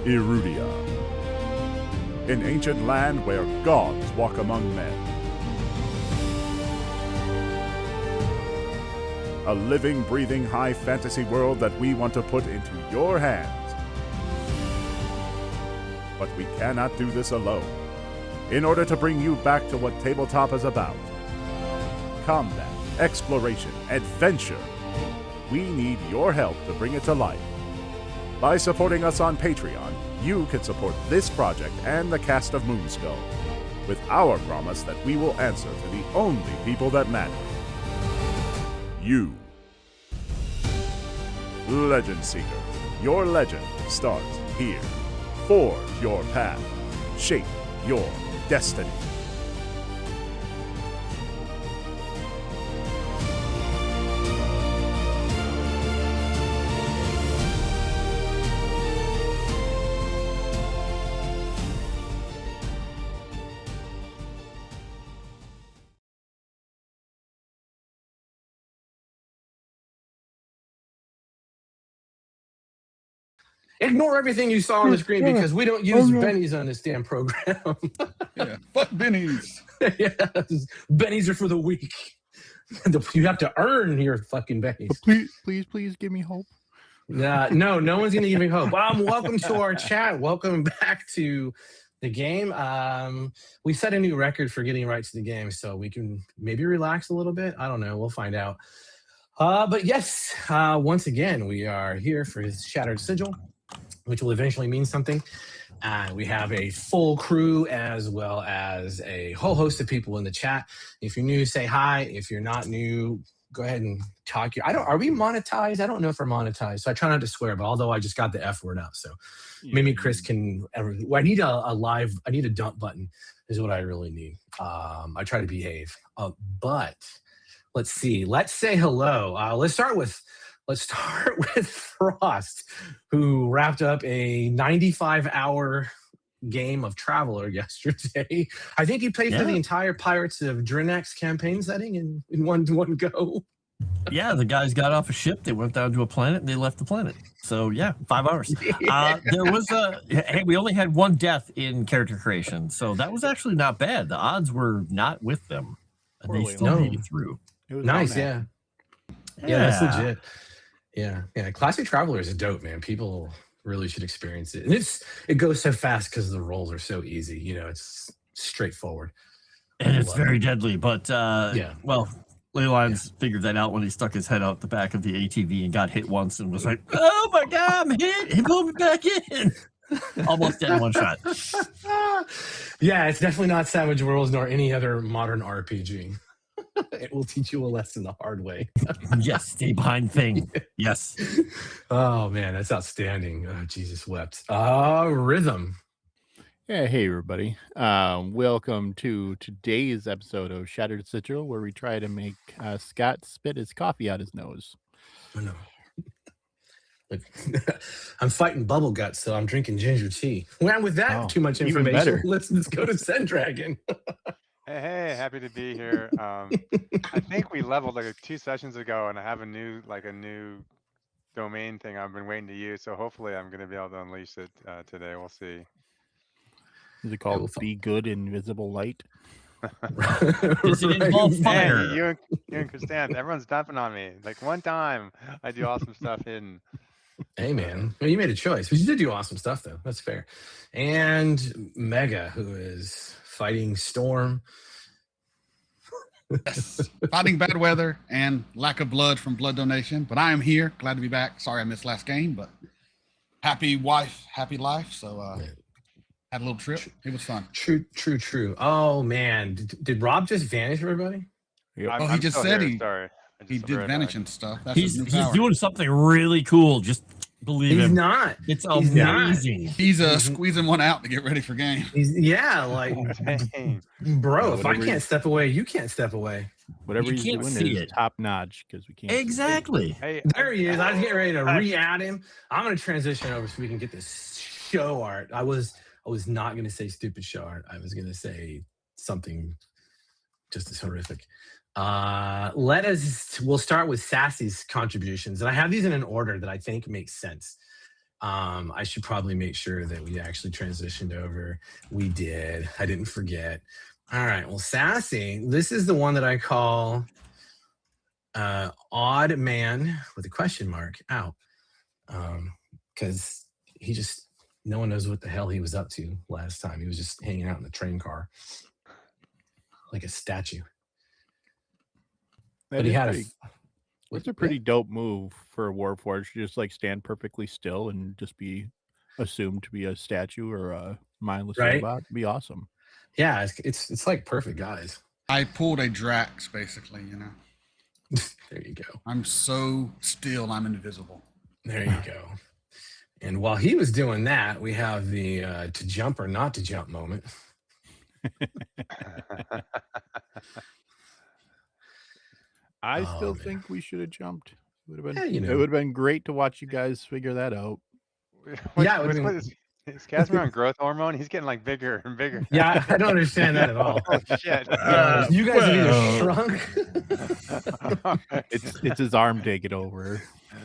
Erudia, an ancient land where gods walk among men. A living, breathing, high fantasy world that we want to put into your hands. But we cannot do this alone. In order to bring you back to what tabletop is about, combat, exploration, adventure, we need your help to bring it to life. By supporting us on Patreon, you can support this project and the cast of Moonskull, with our promise that we will answer to the only people that matter. You. Legend Seekers, your legend starts here. Forge your path. Shape your destiny. Ignore everything you saw on the screen because we don't use bennies on this damn program. Yeah, fuck bennies. Yeah, bennies are for the weak. You have to earn your fucking bennies. Please give me hope. No one's gonna give me hope. Welcome to our chat. Welcome back to the game. We set a new record for getting right to the game, so we can maybe relax a little bit. I don't know. We'll find out. But yes, once again, we are here for Shattered Sigil, which will eventually mean something. We have a full crew as well as a whole host of people in the chat. If you're new, say hi. If you're not new, go ahead and talk. Are we monetized? I don't know if we're monetized, so I try not to swear. But although I just got the F word out, so maybe Chris can. I need I need a dump button. Is what I really need. I try to behave, but let's see. Let's say hello. Let's start with Frost, who wrapped up a 95-hour game of Traveler yesterday. I think he played for the entire Pirates of Drenax campaign setting in one go. Yeah, the guys got off a ship, they went down to a planet, and they left the planet. So yeah, 5 hours. There was we only had one death in character creation, so that was actually not bad. The odds were not with them. And they still made it through. It was Nice, yeah, that's legit. Yeah. Classic Traveler is dope, man. People really should experience it, and it goes so fast because the rolls are so easy. You know, it's straightforward, and it's very deadly. But well, Leyline's figured that out when he stuck his head out the back of the ATV and got hit once and was like, "Oh my god, I'm hit! He pulled me back in." Almost dead in one shot. Yeah, it's definitely not Savage Worlds nor any other modern RPG. It will teach you a lesson the hard way. Yes, stay behind thing. Yes. Oh man, that's outstanding. Oh, Jesus wept. Rhythm. Yeah, hey everybody. Welcome to today's episode of Shattered Sigil, where we try to make Scott spit his coffee out his nose. Oh, no. I'm fighting bubble guts, so I'm drinking ginger tea. Well, with that, too much information. Let's go to Sendragon. Hey, happy to be here. I think we leveled like 2 sessions ago, and I have a new domain thing I've been waiting to use. So hopefully, I'm going to be able to unleash it today. We'll see. Is it called Be Good Invisible Light? Does it involve fire? Hey, you and Christian, everyone's dumping on me. Like one time, I do awesome stuff hidden. Hey man, well, you made a choice, but you did do awesome stuff though. That's fair. And Mega, who is fighting Storm. Yes. Fighting bad weather and lack of blood from blood donation. But I am here. Glad to be back. Sorry I missed last game, but happy wife, happy life. So had a little trip. It was fun. True. Oh man. Did Rob just vanish everybody? Yep. He just said Sorry. he did vanish and stuff. That's He's doing something really cool. Just believe He's him. not. It's amazing. He's squeezing one out to get ready for game. Bro, if I can't step away, you can't step away. Whatever he's doing is top notch because we can't. Exactly. Hey, There he is. I was getting ready to re-add him. I'm going to transition over so we can get this show art. I was not going to say stupid show art. I was going to say something just as horrific. We'll start with Sassy's contributions, and I have these in an order that I think makes sense. I should probably make sure that we actually transitioned over. We did. I didn't forget. All right. Well, Sassy, this is the one that I call odd man with a question mark out. Because he just, no one knows what the hell he was up to last time. He was just hanging out in the train car like a statue. But he had it's a pretty dope move for a Warforged. Just like stand perfectly still and just be assumed to be a statue or a mindless robot. It'd be awesome. Yeah, it's like perfect, guys. I pulled a Drax, basically, you know. There you go. I'm so still, I'm invisible. There you go. And while he was doing that, we have the to jump or not to jump moment. I still think we should have jumped. It would have been. Yeah, you know. It would have been great to watch you guys figure that out. Is Kasimir on growth hormone? He's getting like bigger and bigger. Yeah, I don't understand that at all. Oh shit! You guys have either shrunk. It's his arm taking over.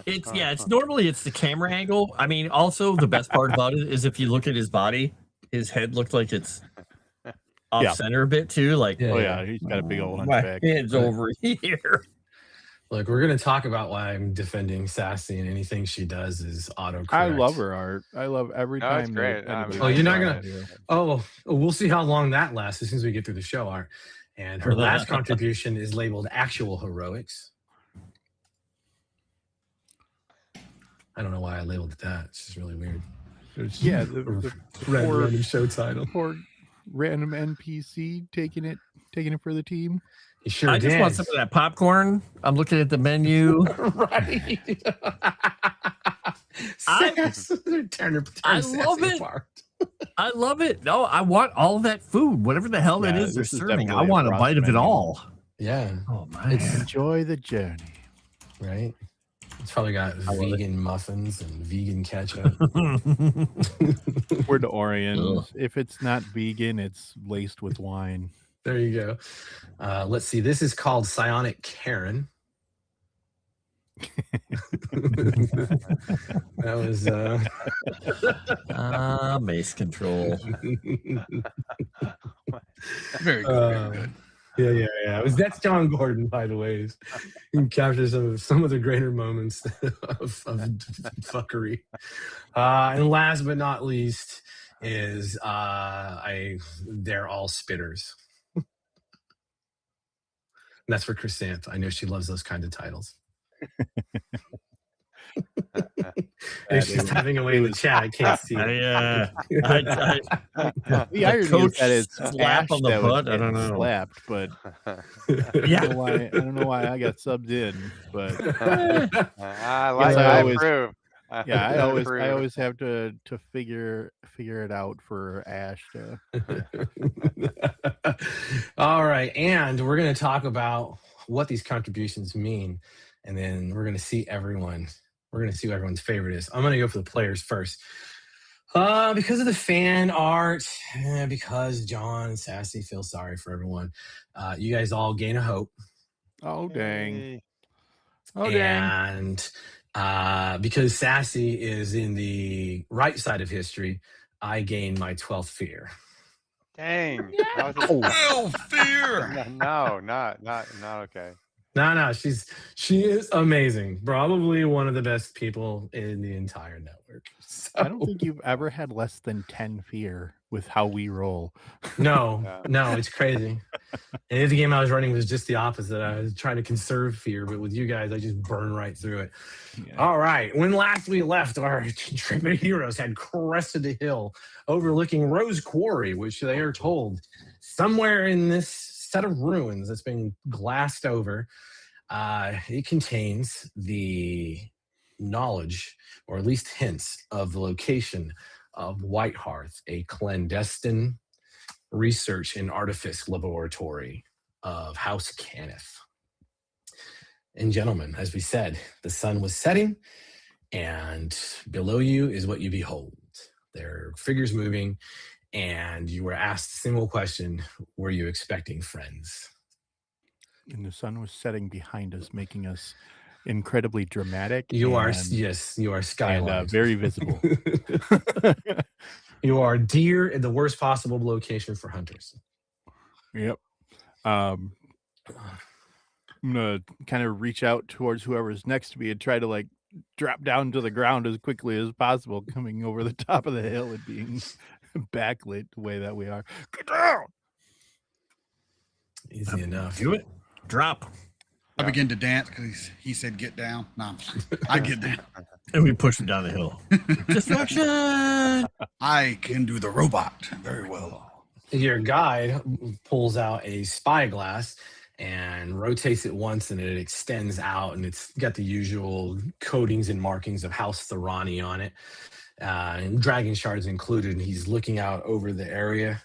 It's normally it's the camera angle. I mean, also the best part about it is if you look at his body, his head looked like it's off center a bit too. Like, he's got a big old hunchback. My head's over here. Look, we're going to talk about why I'm defending Sassy, and anything she does is autocorrect. I love her art. I love every time. That's great. You're not going to. Oh, we'll see how long that lasts as soon as we get through the show art. And her last contribution is labeled actual heroics. I don't know why I labeled it that. It's just really weird. Yeah, the random show title. Poor random NPC taking it for the team. He sure I just want some of that popcorn. I'm looking at the menu. Right. I love it. Apart. I love it. No, I want all of that food, whatever the hell it is they're serving. I want a bite of it all. Yeah. Oh man. Enjoy the journey. Right. It's probably got vegan muffins and vegan ketchup. We're the Orions. If it's not vegan, it's laced with wine. There you go. Let's see. This is called Psionic Karen. That was mace control. Very good. Very good. Yeah. That's John Gordon, by the way. He captures some of the greater moments of fuckery. And last but not least is they're all spitters. And that's for Chrysanth. I know she loves those kind of titles. And she's typing away in the chat. I can't see it. The irony is that it's slap on the butt. I don't know. Slapped, but yeah. I don't know why I got subbed in, but I approve. I always have to figure it out for Ash to. All right, and we're going to talk about what these contributions mean, and then we're going to see everyone. We're going to see who everyone's favorite is. I'm going to go for the players first. Because of the fan art, because John and Sassy feel sorry for everyone, you guys all gain a hope. Oh dang! Hey. Oh dang! And because Sassy is in the right side of history, I gain my 12th fear. Dang! Yeah. Fear. No, not okay. No, she is amazing. Probably one of the best people in the entire network. So. I don't think you've ever had less than 10 fear with how we roll. No, it's crazy. And the game I was running was just the opposite. I was trying to conserve fear, but with you guys, I just burn right through it. Yeah. All right. When last we left, our trip of heroes had crested a hill overlooking Rose Quarry, which they are told somewhere in this set of ruins that's been glassed over. It contains the knowledge, or at least hints, of the location of White Hearth, a clandestine research and artifice laboratory of House Cannith. And gentlemen, as we said, the sun was setting, and below you is what you behold. There are figures moving, and you were asked a single question: were you expecting friends? And the sun was setting behind us, making us incredibly dramatic. You are, and, yes, you are skylines. very visible. You are deer in the worst possible location for hunters. Yep. I'm gonna kind of reach out towards whoever's next to me and try to like drop down to the ground as quickly as possible, coming over the top of the hill and being backlit the way that we are. Get down! Easy enough. Do it. Drop. I begin to dance because he said get down. No, I get down. And we push him down the hill. Destruction! I can do the robot very well. Your guide pulls out a spyglass and rotates it once, and it extends out, and it's got the usual coatings and markings of House Thorani on it, and dragon shards included. And he's looking out over the area.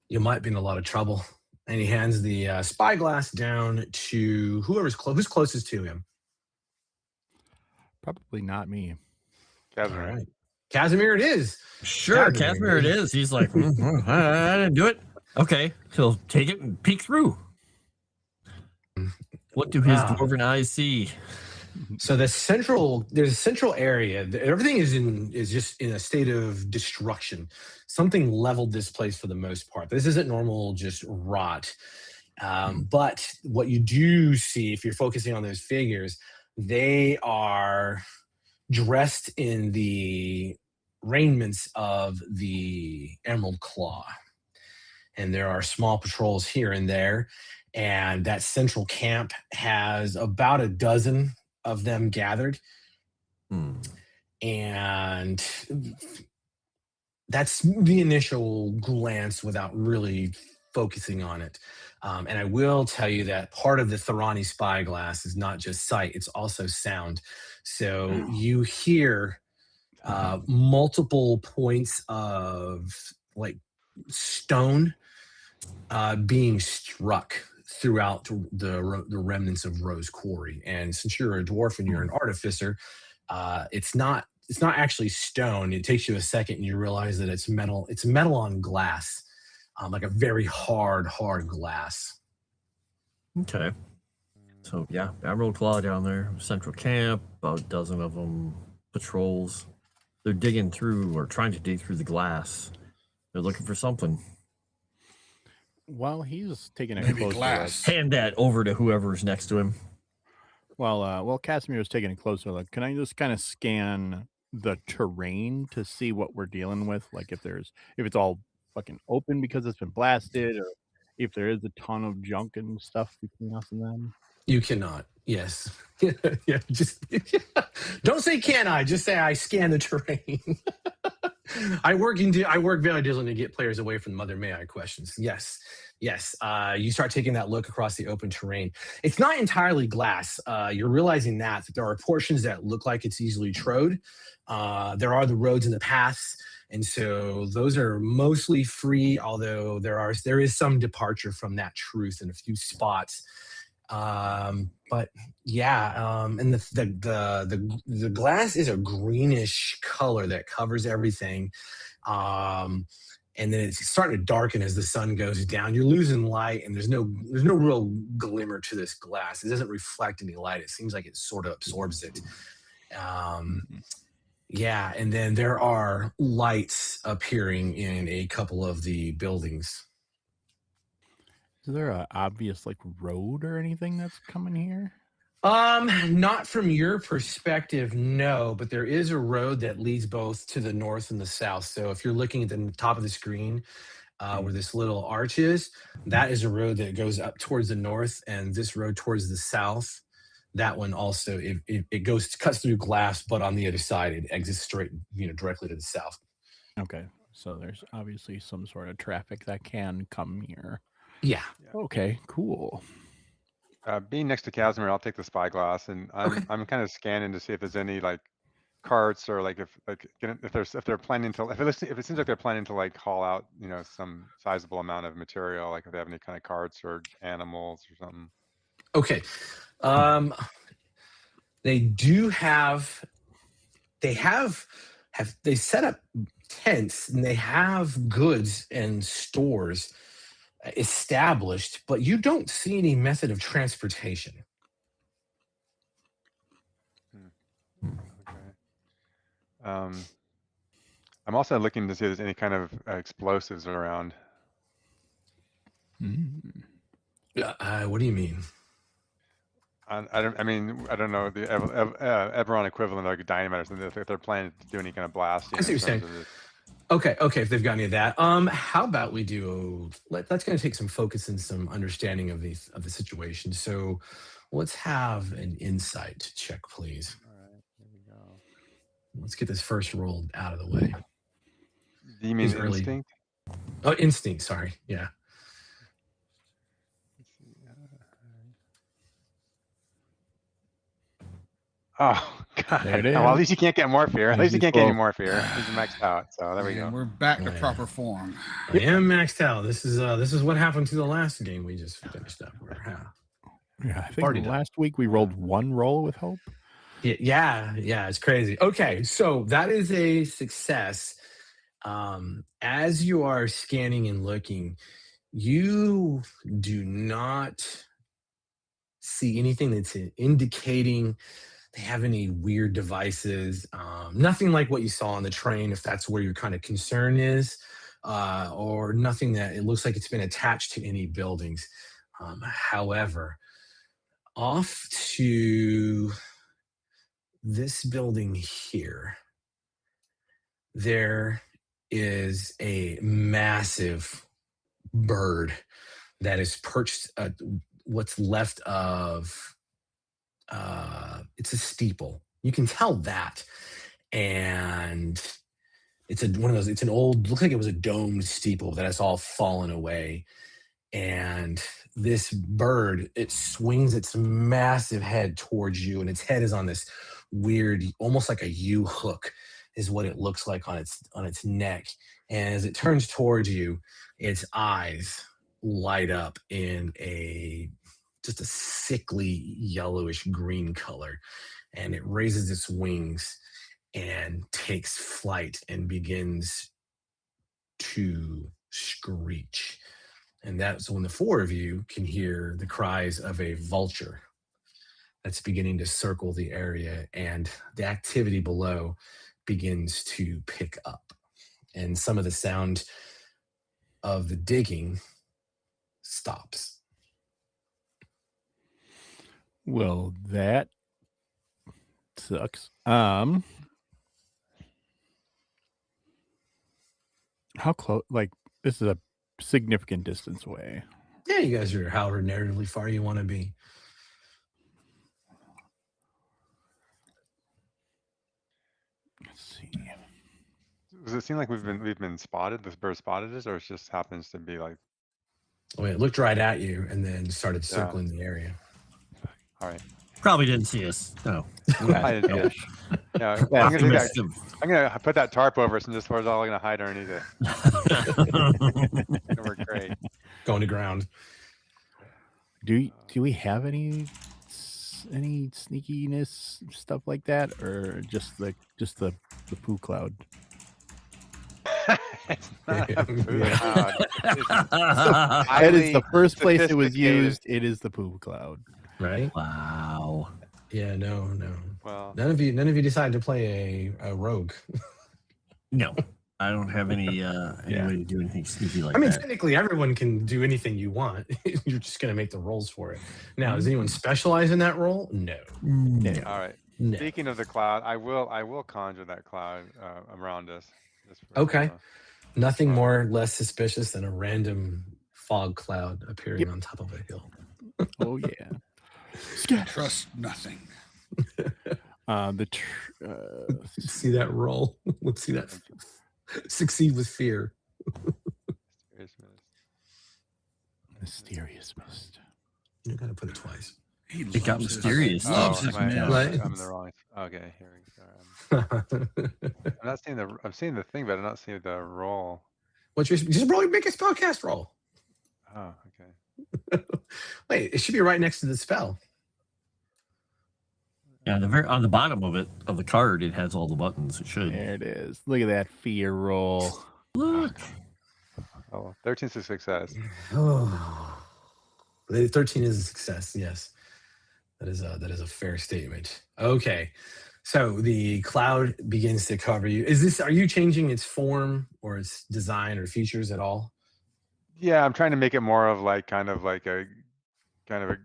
You might be in a lot of trouble. And he hands the spyglass down to whoever's who's closest to him. Probably not me. All right. Kasimir it is. Sure, Kasimir it is. He's like, I didn't do it. Okay, he'll take it and peek through. What do his dwarven eyes see? So there's a central area. Everything is just in a state of destruction. Something leveled this place for the most part. This isn't normal, just rot. But what you do see, if you're focusing on those figures, they are dressed in the raiments of the Emerald Claw. And there are small patrols here and there. And that central camp has about a dozen of them gathered. And that's the initial glance without really focusing on it. And I will tell you that part of the Thorani spyglass is not just sight, it's also sound. So you hear multiple points of like stone being struck throughout the remnants of Rose Quarry. And since you're a dwarf and you're an artificer, it's not actually stone. It takes you a second and you realize that it's metal. It's metal on glass, like a very hard glass. Okay. So yeah, Emerald Claw down there, central camp, about a dozen of them, patrols. They're digging through or trying to dig through the glass. They're looking for something. While he's taking a Maybe closer glass. look, Hand that over to whoever's next to him. while Kasimir is taking a closer look, can I just kind of scan the terrain to see what we're dealing with? Like if it's all fucking open because it's been blasted, or if there is a ton of junk and stuff between us and them. You cannot. Yes. Yeah. Just don't say can I. Just say I scan the terrain. I work very diligently to get players away from the mother may I questions. Yes. You start taking that look across the open terrain. It's not entirely glass. You're realizing that there are portions that look like it's easily trode. There are the roads and the paths, and so those are mostly free. Although there is some departure from that truth in a few spots. But yeah, and the glass is a greenish color that covers everything. And then it's starting to darken as the sun goes down. You're losing light, and there's no real glimmer to this glass. It doesn't reflect any light. It seems like it sort of absorbs it. Yeah, and then there are lights appearing in a couple of the buildings. Is there a obvious like road or anything that's coming here? Not from your perspective, no, but there is a road that leads both to the north and the south. So if you're looking at the top of the screen, where this little arch is, that is a road that goes up towards the north, and this road towards the south, that one also, it cuts through glass, but on the other side, it exits straight, directly to the south. Okay, so there's obviously some sort of traffic that can come here. Yeah. Okay, cool. Being next to Kasimir, I'll take the spyglass, and I'm kind of scanning to see if there's any like carts, or like if they're planning to, if it seems like they're planning to like haul out some sizable amount of material, like if they have any kind of carts or animals or something. Okay. They do have. They set up tents, and they have goods and stores established, but you don't see any method of transportation. Okay. I'm also looking to see if there's any kind of explosives around. What do you mean? I don't know the Eberron equivalent of like a dynamite or something. If they're planning to do any kind of blasting. I see what you're saying. Okay, if they've got any of that, how about we do? That's going to take some focus and some understanding of the situation. So, let's have an insight check, please. All right, here we go. Let's get this first roll out of the way. Do you mean instinct? Oh, instinct. Sorry. Yeah. Oh, God. There it is. Well, at least you can't get more fear. At least you can't get any more fear. He's maxed out. So there we go. We're back to proper form. I am maxed out. This is what happened to the last game we just finished up. Yeah, I think last week we rolled one roll with hope. Yeah, it's crazy. Okay, so that is a success. As you are scanning and looking, you do not see anything that's indicating they have any weird devices. Nothing like what you saw on the train, if that's where your kind of concern is, or nothing that it looks like it's been attached to any buildings. However, off to this building here, there is a massive bird that is perched what's left of it's a steeple. You can tell that. And it's one of those, it's an old, looks like it was a domed steeple that has all fallen away. And this bird, it swings its massive head towards you, and its head is on this weird, almost like a U hook is what it looks like on its neck. And as it turns towards you, its eyes light up in just a sickly yellowish green color. And it raises its wings and takes flight and begins to screech. And that's when the four of you can hear the cries of a vulture that's beginning to circle the area, and the activity below begins to pick up. And some of the sound of the digging stops. Well, that sucks. How close? Like, this is a significant distance away. Yeah, you guys are however narratively far you want to be. Let's see. Does it seem like we've been spotted? This bird spotted us, or it just happens to be like? Oh, it looked right at you and then started circling the area. All right. Probably didn't see us. No. I didn't see it. Yeah, I'm gonna do that. I'm gonna put that tarp over us, and just we're all gonna hide underneath it. It'll work great. Going to ground. Do we have any sneakiness stuff like that, or just the poo cloud? It's not a poo cloud. That is the first place it was used. It is the poo cloud. Right? Wow. Yeah, no. Well, None of you decided to play a rogue. No, I don't have any way to do anything sneaky like that. I mean, technically, everyone can do anything you want. You're just going to make the rolls for it. Now, does anyone specialize in that role? No. all right. No. Speaking of the cloud, I will conjure that cloud around us. Okay. Nothing more or less suspicious than a random fog cloud appearing on top of a hill. Oh yeah. Trust nothing. See that roll? Let's see that succeed with fear. Mysterious mist. You gotta put it twice. It got mysterious. Loves his I'm mist. in the wrong. Okay, here we go. I'm not seeing I'm seeing the thing, but I'm not seeing the roll. What's your just roll? Make a spellcast roll. Oh, okay. Wait, it should be right next to the spell. Yeah, on the bottom of the card, it has all the buttons. It should. There it is. Look at that fear roll. Look. Oh, 13's a success. Oh, 13 is a success. Yes, that is a fair statement. Okay, so the cloud begins to cover you. Are you changing its form or its design or features at all? Yeah, I'm trying to make it more of like kind of a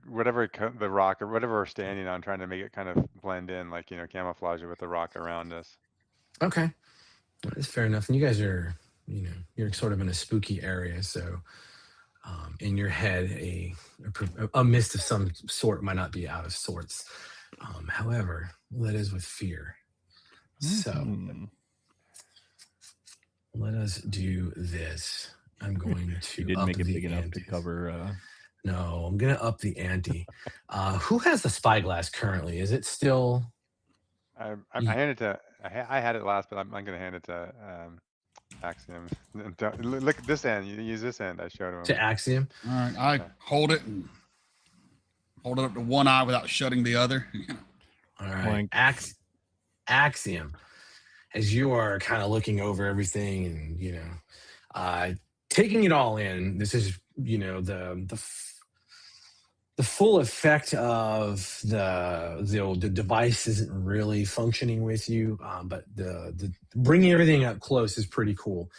whatever the rock or whatever we're standing on, trying to make it kind of blend in, like camouflage it with the rock around us. Okay, that's fair enough. And you guys are, you're sort of in a spooky area, so in your head, a mist of some sort might not be out of sorts. However, that is with fear. So let us do this. I'm going to You didn't up make it the big enough to ante. cover. No, I'm gonna up the ante. Who has the spyglass currently? Is it still? I handed to I had it last, but I'm gonna hand it to Axiom. Look at this end. You use this end. I showed him. To Axiom. All right, I hold it and hold it up to one eye without shutting the other. All right, Axiom. As you are kind of looking over everything and taking it all in, this is the full effect of the device isn't really functioning with you, but the bringing everything up close is pretty cool.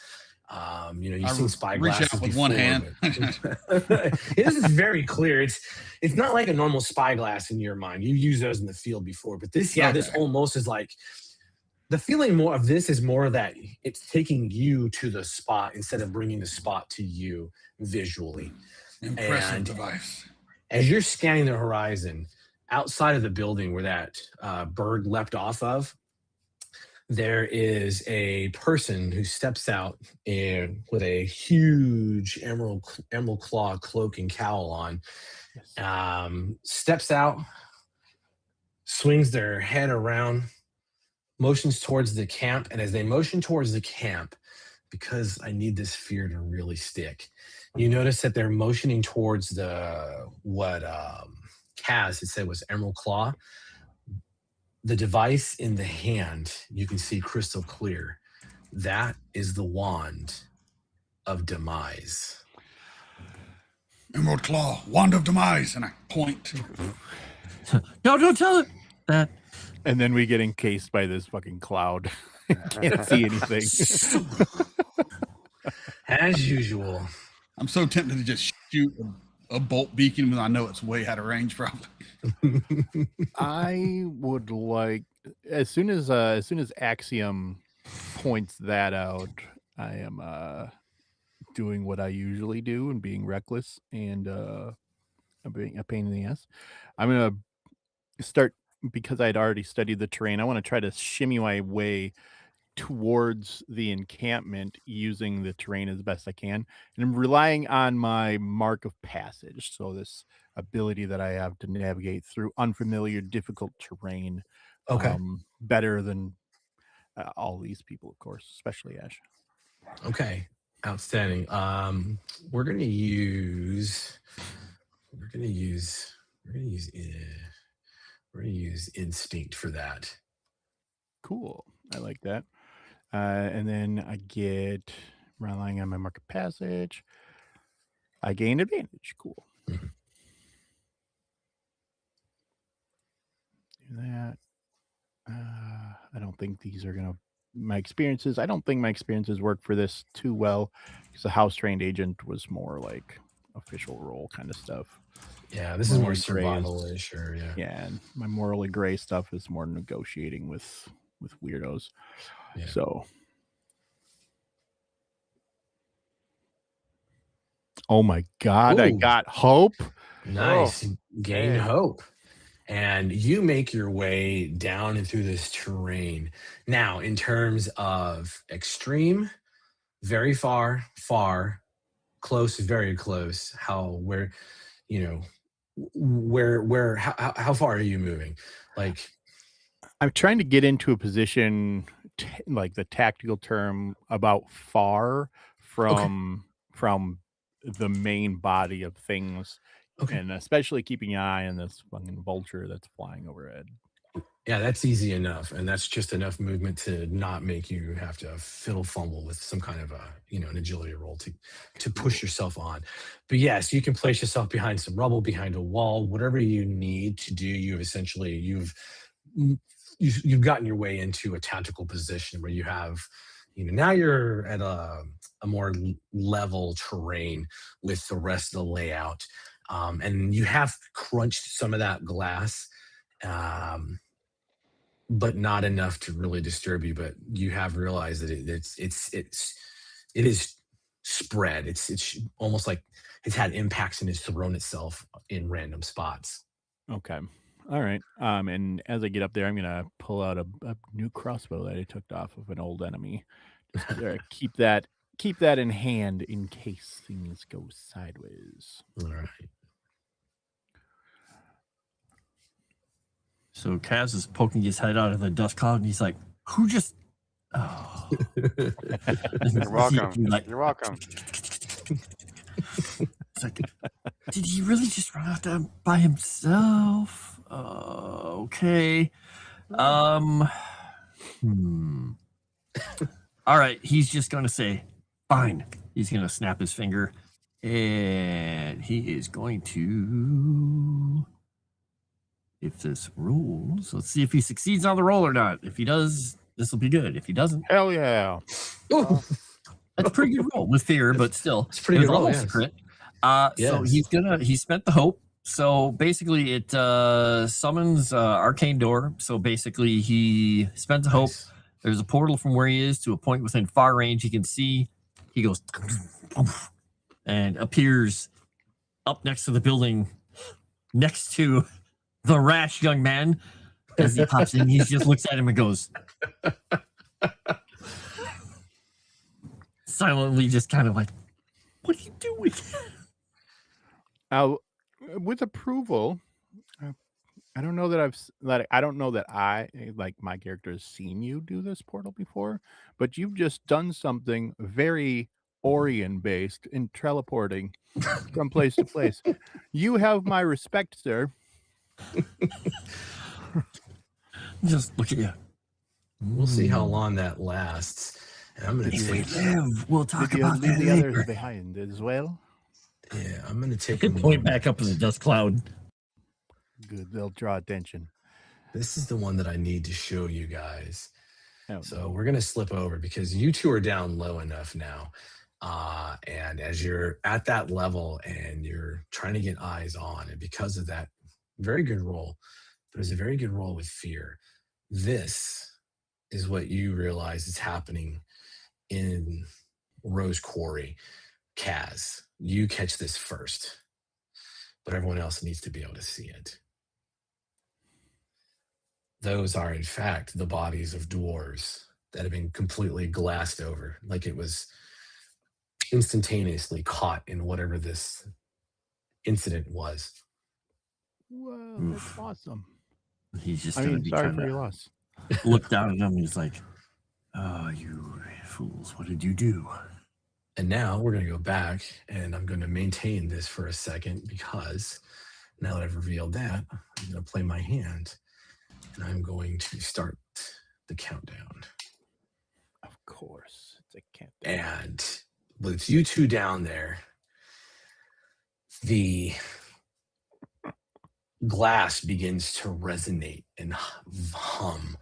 You've seen spyglasses reach out with before, one hand. This is very clear. It's not like a normal spyglass in your mind. You used those in the field before, but this almost is like the feeling more of this is more that it's taking you to the spot instead of bringing the spot to you visually. Impressive device. As you're scanning the horizon, outside of the building where that bird leapt off of, there is a person who steps out with a huge emerald claw cloak and cowl on. Steps out, swings their head around, motions towards the camp, and as they motion towards the camp, because I need this fear to really stick, you notice that they're motioning towards what Kaz had said was Emerald Claw. The device in the hand, you can see crystal clear. That is the wand of demise. Emerald Claw, wand of demise, and I point. No, don't tell it that. And then we get encased by this fucking cloud. Can't see anything. As usual. I'm so tempted to just shoot a bolt beacon when I know it's way out of range, probably. I would like, as soon as Axiom points that out, I am doing what I usually do and being reckless and being a pain in the ass. I'm gonna start, because I'd already studied the terrain. I want to try to shimmy my way towards the encampment using the terrain as best I can, and I'm relying on my mark of passage, so this ability that I have to navigate through unfamiliar, difficult terrain better than all these people, of course, especially Ash. Okay, outstanding. We're gonna use instinct for that. Cool, I like that. And then I get, relying on my mark of passage, I gain advantage. Cool. Mm-hmm. Do that. I don't think these are gonna. I don't think my experiences work for this too well, because the house trained agent was more like official role kind of stuff. Yeah, this is more survival-ish, or yeah. And my morally gray stuff is more negotiating with weirdos. Yeah. So, oh my God, I got hope. Nice. Gain hope. And you make your way down and through this terrain. Now, in terms of extreme, very far, close, very close. How far are you moving? Like, I'm trying to get into a position, like the tactical term, about far from the main body of things, and especially keeping an eye on this fucking vulture that's flying overhead. Yeah, that's easy enough, and that's just enough movement to not make you have to fiddle fumble with some kind of an agility roll to push yourself on. But yes, you can place yourself behind some rubble, behind a wall, whatever you need to do. You've gotten your way into a tactical position where you have, now you're at a more level terrain with the rest of the layout, and you have crunched some of that glass. But not enough to really disturb you. But you have realized that it is spread. It's almost like it's had impacts and it's thrown itself in random spots. Okay. All right. And as I get up there, I'm gonna pull out a new crossbow that I took off of an old enemy. Just keep that in hand in case things go sideways. All right. So Kaz is poking his head out of the dust cloud, and he's like, "Who just?" Oh. You're welcome. You're welcome. It's like, did he really just run out there by himself? Okay. All right. He's just gonna say, "Fine." He's gonna snap his finger, and he is going to. If this rolls, let's see if he succeeds on the roll or not. If he does, this will be good. If he doesn't, hell yeah. Ooh, that's a pretty good roll with fear, but still, it's pretty good roll. Almost a crit. So he spent the hope. So basically, it summons arcane door. So basically, he spent the hope. There's a portal from where he is to a point within far range. He can see. He goes and appears up next to the building, next to the rash young man. As he pops in, he just looks at him and goes, silently, just kind of like, "What are you doing?" With approval, I don't know that my character has seen you do this portal before, but you've just done something very Orion based in teleporting from place to place. You have my respect, sir. Just look at you. We'll see how long that lasts. And I'm going to take. We'll talk about that the later. others behind as well. Yeah, I'm going to take. Point back up in the dust cloud. Good, they'll draw attention. This is the one that I need to show you guys. Oh, so we're going to slip over because you two are down low enough now. And as you're at that level and you're trying to get eyes on, and because of that, very good roll, but it's a very good roll with fear. This is what you realize is happening in Rose Quarry. Kaz, you catch this first, but everyone else needs to be able to see it. Those are, in fact, the bodies of dwarves that have been completely glassed over, like it was instantaneously caught in whatever this incident was. Whoa, that's awesome. He's just sorry for your loss. Look down at him and he's like, "Oh, you fools, what did you do?" And now we're going to go back, and I'm going to maintain this for a second because now that I've revealed that, I'm going to play my hand, and I'm going to start the countdown. Of course, it's a countdown. And with you two down there, the glass begins to resonate and hum.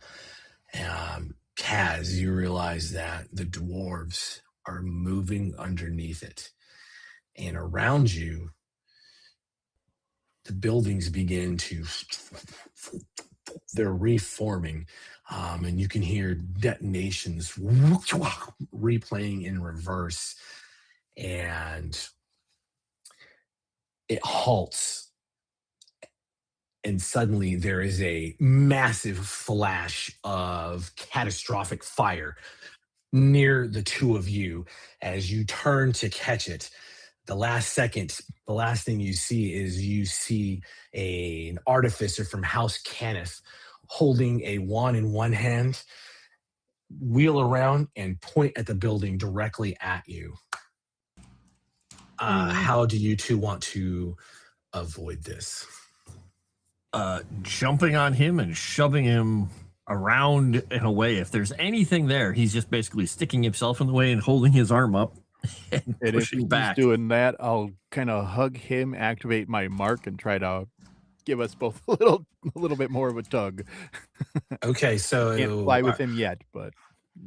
Kaz, you realize that the dwarves are moving underneath it. And around you, the buildings begin to, they're reforming. And you can hear detonations replaying in reverse. And it halts. And suddenly there is a massive flash of catastrophic fire near the two of you. As you turn to catch it, the last thing you see an artificer from House Cannith holding a wand in one hand, wheel around and point at the building directly at you. How do you two want to avoid this? jumping on him and shoving him around in a way. If there's anything there, he's just basically sticking himself in the way and holding his arm up and if pushing he's back. doing that, I'll kind of hug him, activate my mark, and try to give us both a little bit more of a tug. Okay, so Can't fly with him yet, but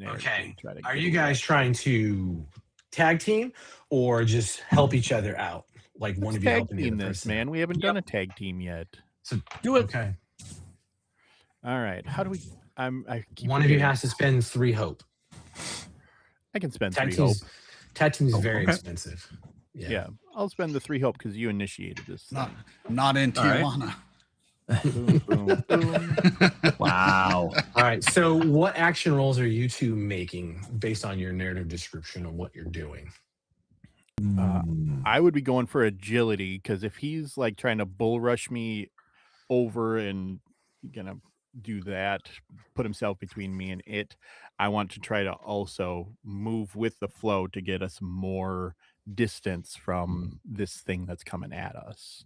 okay. Try to Are get you him guys back. trying to tag team or just help each other out? Like one Let's of you tag helping the team other this, person? man? We haven't done a tag team yet. So Do it. okay. All right. How do we? I keep One of you forgetting. has to spend 3 hope. I can spend Tag 3 hope. team is Oh, very okay. expensive. Yeah, I'll spend the 3 hope because you initiated this. Not in All right. Tijuana. Boom, boom, boom. Wow. All right. So what action rolls are you two making based on your narrative description of what you're doing? I would be going for agility because if he's like trying to bull rush me over and gonna do that, put himself between me and it, I want to try to also move with the flow to get us more distance from this thing that's coming at us.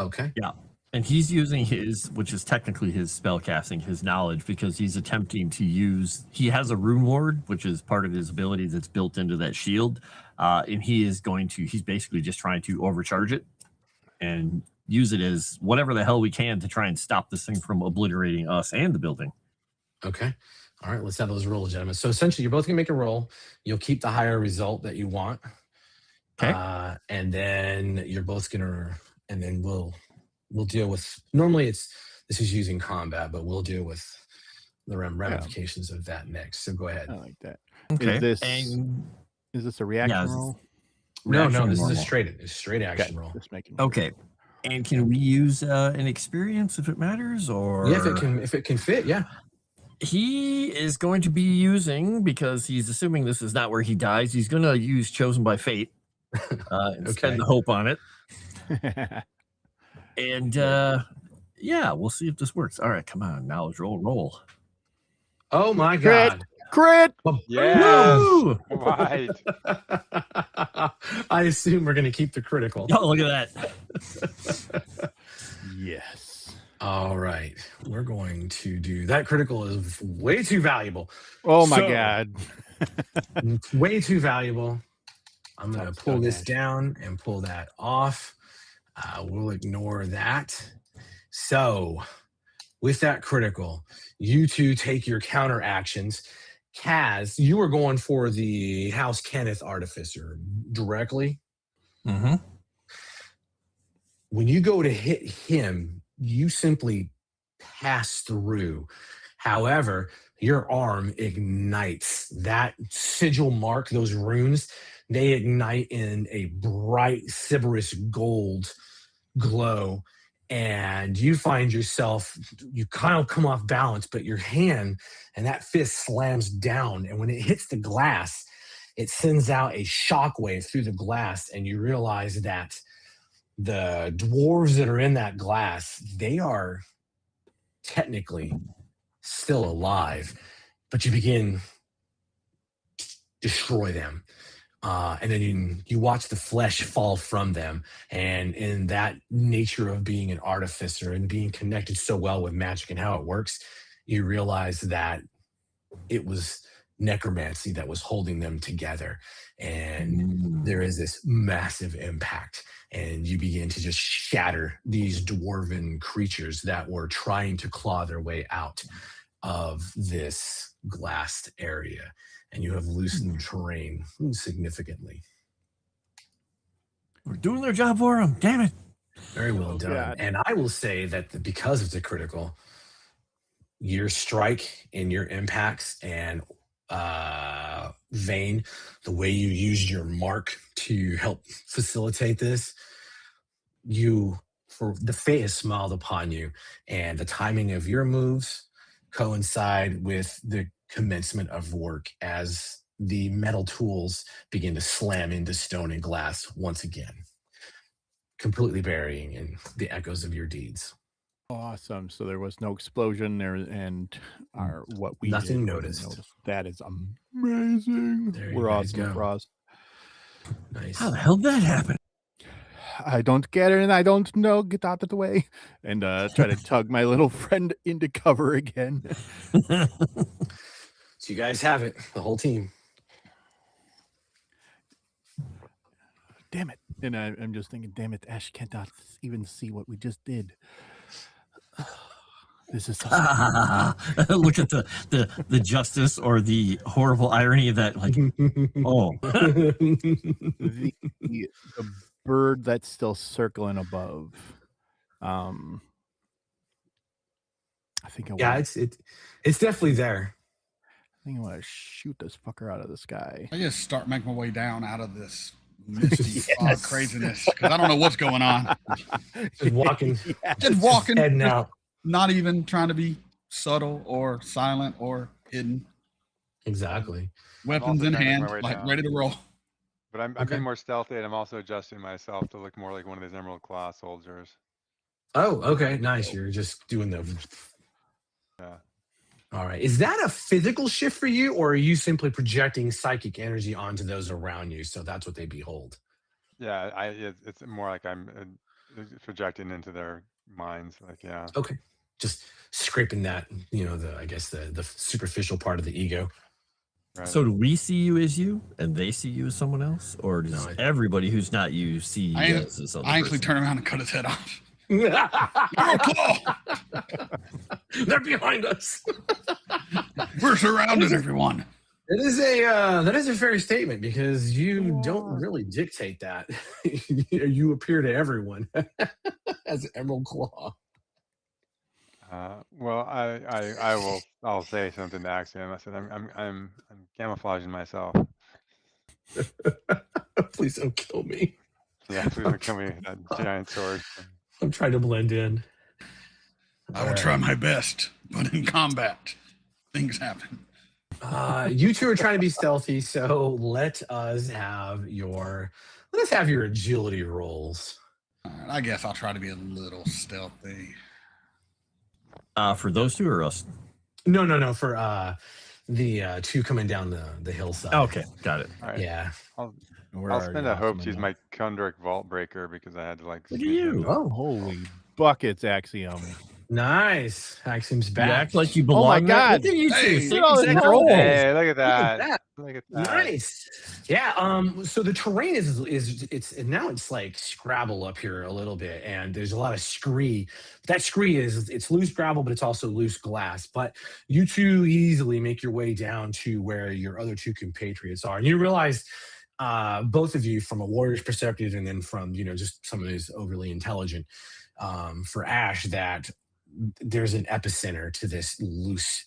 Okay. Yeah. And he's using his, which is technically his spell casting, his knowledge, because he's attempting to use, he has a rune ward, which is part of his ability that's built into that shield. And he's basically just trying to overcharge it and use it as whatever the hell we can to try and stop this thing from obliterating us and the building. Okay. All right. Let's have those rolls, gentlemen. So essentially, you're both going to make a roll. You'll keep the higher result that you want. Okay. And then you're both going to, and then we'll deal with, normally this is using combat, but we'll deal with the ramifications of that next. So go ahead. I like that. Okay. Is this a reaction roll? No, Reaction this is normal. a straight action roll. Just making sure. Okay. And can we use an experience if it matters, or Yeah, if it can fit, yeah. he is going to be using, because he's assuming this is not where he dies, he's going to use Chosen by Fate and spend the hope on it. And yeah, we'll see if this works. All right, come on, knowledge roll. Oh my God. Crit! Yes. Woo! Right. I assume we're going to keep the critical. Oh, look at that. Yes. All right. We're going to do that. Critical is way too valuable. Oh my So- God. It's way too valuable. I'm going to pull this down and pull that off. We'll ignore that. So with that critical, you two take your counter actions. Kaz, you were going for the House Kenneth Artificer directly. Mm-hmm. When you go to hit him, you simply pass through. However, your arm ignites. That sigil mark, those runes, they ignite in a bright, Sybaris gold glow. And you find yourself, you kind of come off balance, but your hand and that fist slams down. And when it hits the glass, it sends out a shockwave through the glass. And you realize that the dwarves that are in that glass, they are technically still alive, but you begin to destroy them. And then you watch the flesh fall from them. And in that nature of being an artificer and being connected so well with magic and how it works, you realize that it was necromancy that was holding them together. And there is this massive impact. And you begin to just shatter these dwarven creatures that were trying to claw their way out of this glassed area. And you have loosened terrain significantly. We're doing their job for them. Damn it. Very well done. God. And I will say that because it's a critical, your strike and your impacts and Vane, the way you used your mark to help facilitate this, the fate has smiled upon you, and the timing of your moves coincide with the commencement of work as the metal tools begin to slam into stone and glass once again, completely burying in the echoes of your deeds. Awesome. So there was no explosion there, and what we Nothing did wasn't noticed. noticed. That is amazing. There you We're guys awesome, go. Frost. Nice. How the hell did that happen? I don't care and I don't know. Get out of the way. And try to tug my little friend into cover again. So you guys have it, the whole team. Damn it. And I'm just thinking, damn it, Ash cannot even see what we just did. This is so Look at the justice or the horrible irony of that. Like, oh, the bird that's still circling above. I think it's definitely there. I think I want to shoot this fucker out of the sky. I just start making my way down out of this misty fog craziness because I don't know what's going on. Just walking, Just walking, heading out. Not even trying to be subtle or silent or hidden. Exactly. Weapons in hand, like ready to roll. But I'm being more stealthy, and I'm also adjusting myself to look more like one of these Emerald Claw soldiers. Oh, okay, nice. You're just doing the. Yeah. All right. Is that a physical shift for you, or are you simply projecting psychic energy onto those around you, so that's what they behold? Yeah, it's more like I'm projecting into their minds. Like, yeah. Okay. Just scraping that, I guess the superficial part of the ego. Right. So do we see you as you, and they see you as someone else, or does everybody who's not you see you as this other I actually person? turn around and cut his head off. They're behind us. We're surrounded, everyone. That is a fair statement because you don't really dictate that. You appear to everyone as an Emerald Claw. Well, I'll say something to Axiom. I said I'm camouflaging myself. Please don't kill me. Yeah, please don't kill me with that giant sword. I'm trying to blend in. I will try my best, but in combat, things happen. You two are trying to be stealthy, so let us have your agility rolls. All right, I guess I'll try to be a little stealthy. For those two or us? No, for the two coming down the hillside. Okay, got it. All right. Yeah. I'll spend a hope to use my Kundric Vault Breaker because I had to like. Look at you. Oh, Holy buckets, Axiom. Nice. Axiom's You back. act like you belong. Oh my God. Look at you two. Hey, Same look at exact all roles. Hey, look at that. Look at that. Nice. Yeah. So the terrain it's like Scrabble up here a little bit, and there's a lot of scree. That scree it's loose gravel, but it's also loose glass. But you two easily make your way down to where your other two compatriots are, and you realize, both of you, from a warrior's perspective, and then from just someone who's overly intelligent, for Ash, that there's an epicenter to this loose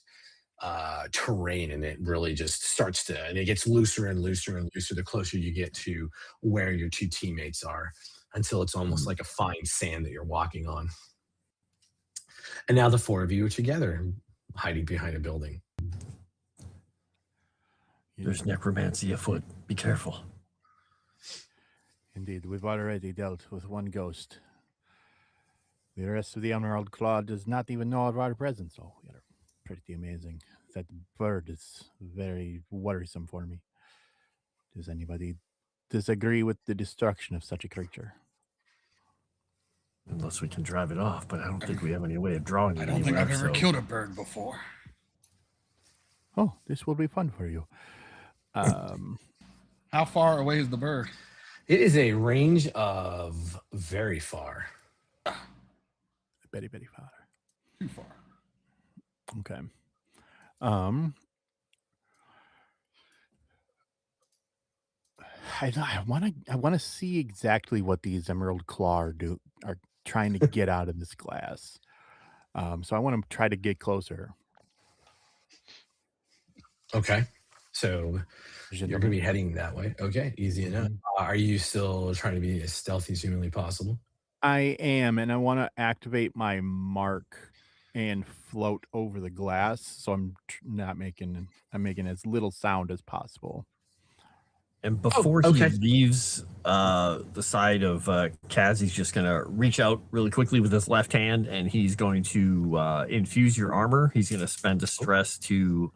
terrain, and it really just starts to, and it gets looser and looser and looser the closer you get to where your two teammates are, until it's almost like a fine sand that you're walking on. And now the four of you are together, hiding behind a building. There's necromancy afoot. Be careful. Indeed, we've already dealt with one ghost. The rest of the Emerald Claw does not even know of our presence, so we are pretty amazing. That bird is very worrisome for me. Does anybody disagree with the destruction of such a creature? Unless we can drive it off, but I don't think we have any way of drawing it. I don't think I've ever killed a bird before. Oh, this will be fun for you. How far away is the bird? It is a range of very far. Very, very far. Too far. Okay. I want to see exactly what these Emerald Claw are trying to get out of this glass. So I want to try to get closer. Okay. So you're going to be heading that way. Okay, easy enough. Are you still trying to be as stealthy as humanly possible? I am, and I want to activate my mark and float over the glass, so I'm making as little sound as possible. And before he leaves the side of Kaz, he's just going to reach out really quickly with his left hand, and he's going to infuse your armor. He's going to spend a stress to...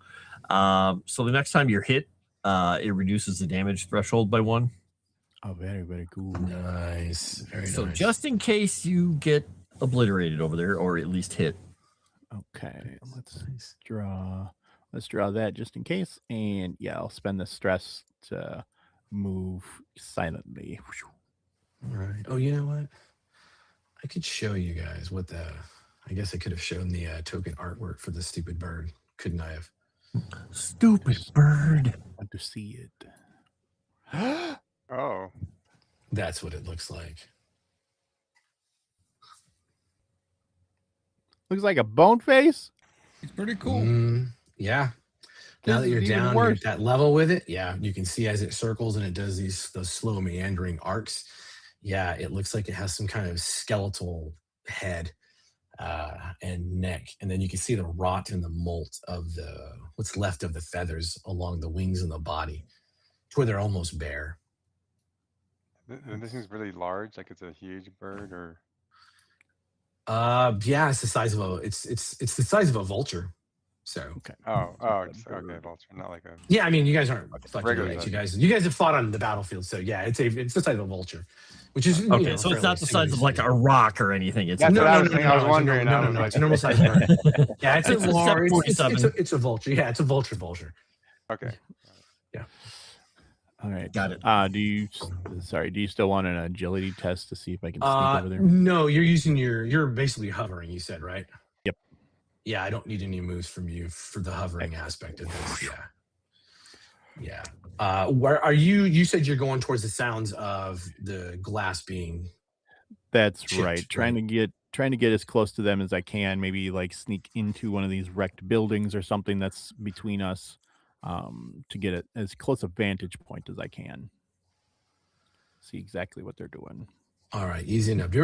so the next time you're hit, it reduces the damage threshold by 1. Oh, very, very cool. Nice. Very So nice. just in case you get obliterated over there, or at least hit. Okay, let's draw that just in case. And yeah, I'll spend the stress to move silently. All right. Oh, you know what? I could show you guys what I guess I could have shown the token artwork for the stupid bird. Couldn't I have? Stupid bird. I want to see it. Oh, That's what it looks like. Looks like a bone face. It's pretty cool. Yeah. This Now that you're is even down worse. at that level with it, yeah, you can see as it circles and it does those slow meandering arcs. Yeah, it looks like it has some kind of skeletal head and neck, and then you can see the rot and the molt of what's left of the feathers along the wings and the body, to where they're almost bare. this thing's really large. Like it's a huge bird, or Yeah, it's the size of it's the size of a vulture. So Okay. it's okay, vulture, not like a. yeah, I mean, you guys aren't fucking regular idiots. size. You guys have fought on the battlefield, so yeah, it's the size of a vulture, which is Okay, you know, so it's fairly not the size of like a significant. rock or anything. It's That's No, what I no, was no, thinking. I was no, wondering. I was no, like, it's a normal size bird. Yeah, it's a It's a large. 747. It's a vulture. Yeah, it's a vulture. okay. All right. Got it. Do you still want an agility test to see if I can sneak over there? No, you're using you're basically hovering. You said, right? Yep. Yeah, I don't need any moves from you for the hovering aspect of this. Yeah. Where are you? You said you're going towards the sounds of the glass being. That's chipped, right. Trying to get as close to them as I can. Maybe like sneak into one of these wrecked buildings or something that's between us, to get it as close a vantage point as I can. See exactly what they're doing. All right, easy enough. Do you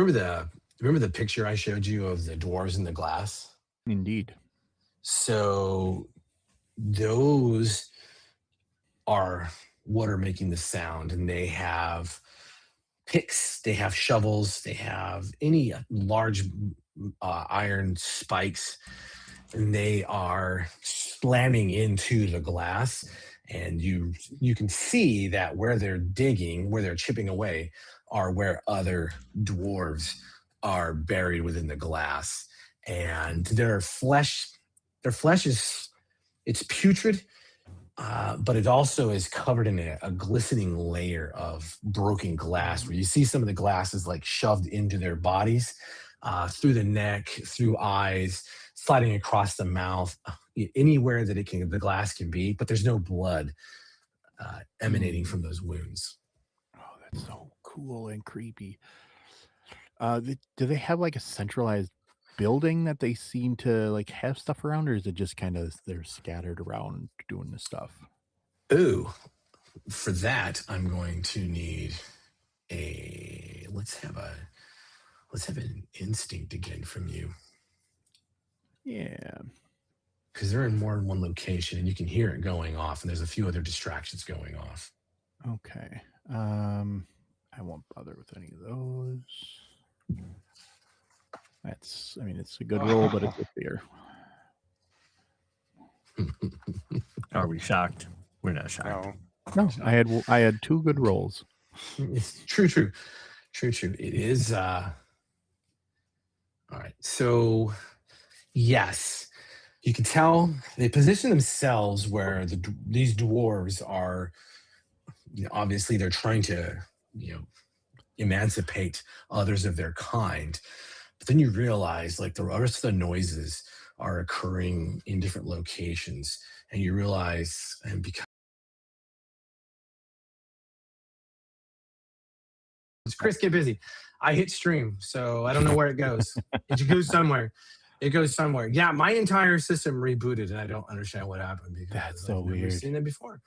remember the picture I showed you of the dwarves in the glass? Indeed. So those are what are making the sound, and they have picks, they have shovels, they have any large iron spikes, and they are slamming into the glass. And you can see that where they're digging, where they're chipping away, are where other dwarves are buried within the glass, and their flesh is it's putrid, but it also is covered in a glistening layer of broken glass, where you see some of the glass is like shoved into their bodies, through the neck, through eyes, sliding across the mouth, anywhere that the glass can be, but there's no blood emanating from those wounds. Oh, that's so cool and creepy. Do they have like a centralized building that they seem to like have stuff around, or is it just kind of they're scattered around doing this stuff? Ooh, for that I'm going to need let's have an instinct again from you, Yeah. because they're in more than one location and you can hear it going off, and there's a few other distractions going off. Okay. I won't bother with any of those. It's a good roll, but it's a fear. Are we shocked? We're not shocked. No. No, I had two good rolls. It's true. It is all right. So yes, you can tell they position themselves where these dwarves are, obviously they're trying to, emancipate others of their kind. But then you realize like the rest of the noises are occurring in different locations, and you realize, and because Chris, get busy. I hit stream, so I don't know where it goes. It goes somewhere. Yeah, my entire system rebooted, and I don't understand what happened, because That's so I've never weird. seen it before.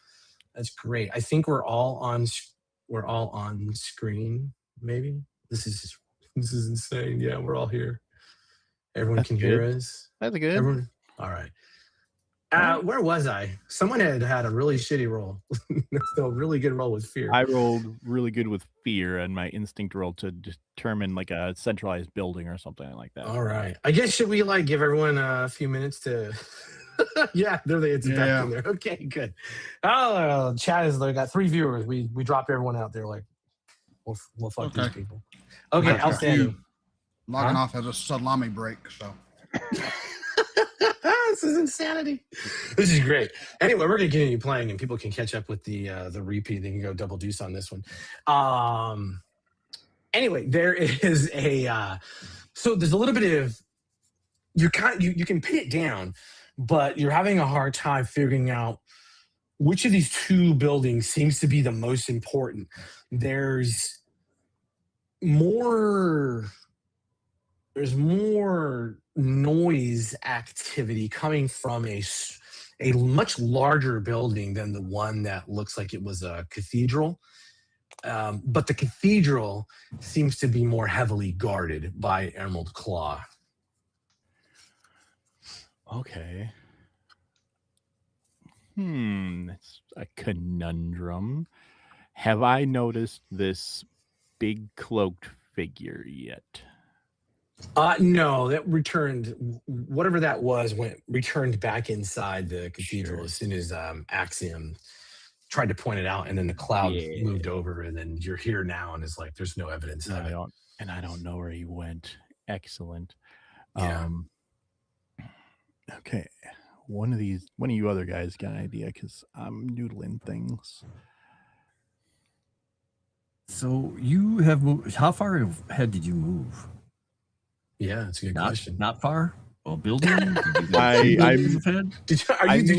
That's great. I think we're all on screen. Maybe this is insane. Yeah, we're all here. Everyone That's can hear good. us. That's good. Everyone. All right. Where was I? Someone had a really shitty roll. A really good roll with fear. I rolled really good with fear, and my instinct rolled to determine like a centralized building or something like that. All right. I guess should we like give everyone a few minutes to? Yeah, there they it's back in there. Okay, good. Oh, chat is. They got 3 viewers. We dropped everyone out there like We'll fuck Okay. these people. Okay, I've got outstanding. you Logging off as a salami break, so. This is insanity. This is great. Anyway, we're gonna continue playing, and people can catch up with the repeat. They can go double deuce on this one. Anyway, there is a so there's a little bit of you can pin it down, but you're having a hard time figuring out which of these two buildings seems to be the most important. There's more noise activity coming from a much larger building than the one that looks like it was a cathedral. But the cathedral seems to be more heavily guarded by Emerald Claw. Okay. That's a conundrum. Have I noticed this big cloaked figure yet? No, that returned, whatever that was, returned back inside the cathedral as soon as Axiom tried to point it out, and then the cloud moved over, and then you're here now, and it's like there's no evidence of it. I don't know where he went. Excellent. Yeah. Okay. One of you other guys got an idea, because I'm noodling things. So you have moved. How far ahead did you move? Yeah, that's a good question. Not far. Well, building. Did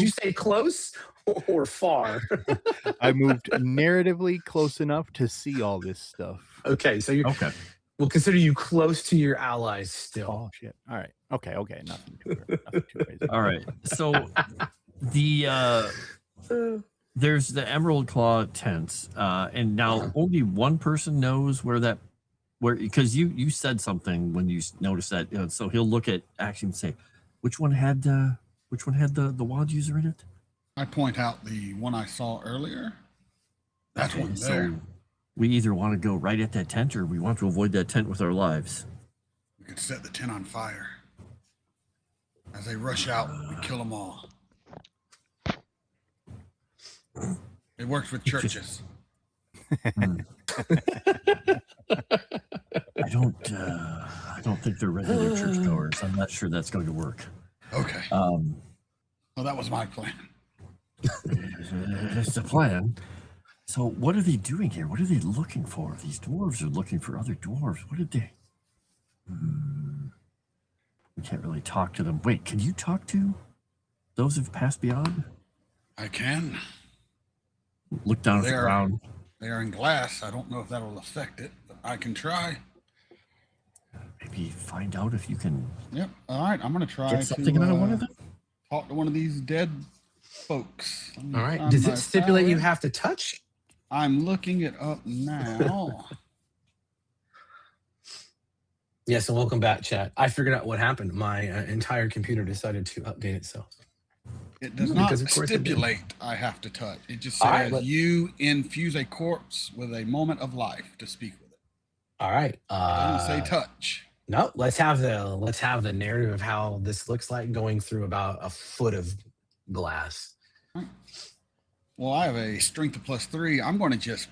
you say close or far? I moved narratively close enough to see all this stuff. Okay, so you're okay. We'll consider you close to your allies still. Oh shit! All right. Okay. Nothing too crazy. All right. So there's the Emerald Claw tents, and now only one person knows where because you said something when you noticed that. So he'll look at Axiom and say, which one had the WOD user in it? I point out the one I saw earlier. That's one there. So we either want to go right at that tent, or we want to avoid that tent with our lives. We could set the tent on fire. As they rush out, we kill them all. It works with churches. I don't think they're regular churchgoers. I'm not sure that's going to work. Okay. Well, that was my plan. It's the plan. So what are they doing here? What are they looking for? These dwarves are looking for other dwarves. What did they? We can't really talk to them. Wait, can you talk to those who've passed beyond? I can. Look down at the ground. They are in glass. I don't know if that'll affect it, but I can try. Maybe find out if you can. Yep. All right. I'm going to try get something out of one of them. Talk to one of these dead folks. All right. Does it stipulate you have to touch? I'm looking it up now. Yes, and welcome back, chat. I figured out what happened. My entire computer decided to update itself. It does not stipulate I have to touch. It just says you infuse a corpse with a moment of life to speak with it. All right. It doesn't say touch. No, let's have the narrative of how this looks like going through about a foot of glass. Right. Well, I have a strength of +3. I'm going to just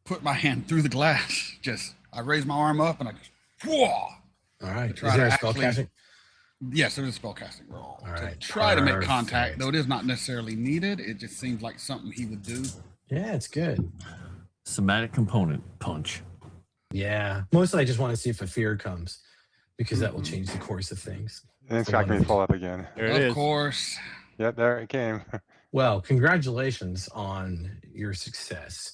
put my hand through the glass. I raise my arm up and I just whoa. All right. Is there a spell casting? Yes, there is a spell casting roll. All right. Try to make contact, though it is not necessarily needed. It just seems like something he would do. Yeah, it's good. Somatic component punch. Yeah. Mostly I just want to see if a fear comes, because that will change the course of things. And it's got me pull up again. There it is. Of course. Yep, there it came. Well, congratulations on your success.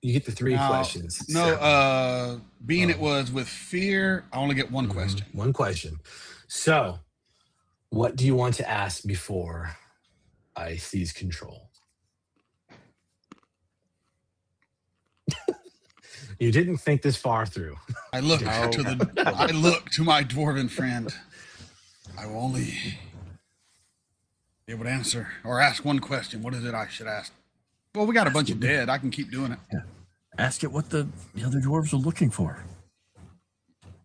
You get the 3 questions. No, being it was with fear, I only get one question. One question. So, what do you want to ask before I seize control? You didn't think this far through. I look to my dwarven friend. I will only be able to answer or ask one question. What is it I should ask? Well, we got a bunch of dead. I can keep doing it. Yeah. Ask it what the other dwarves are looking for.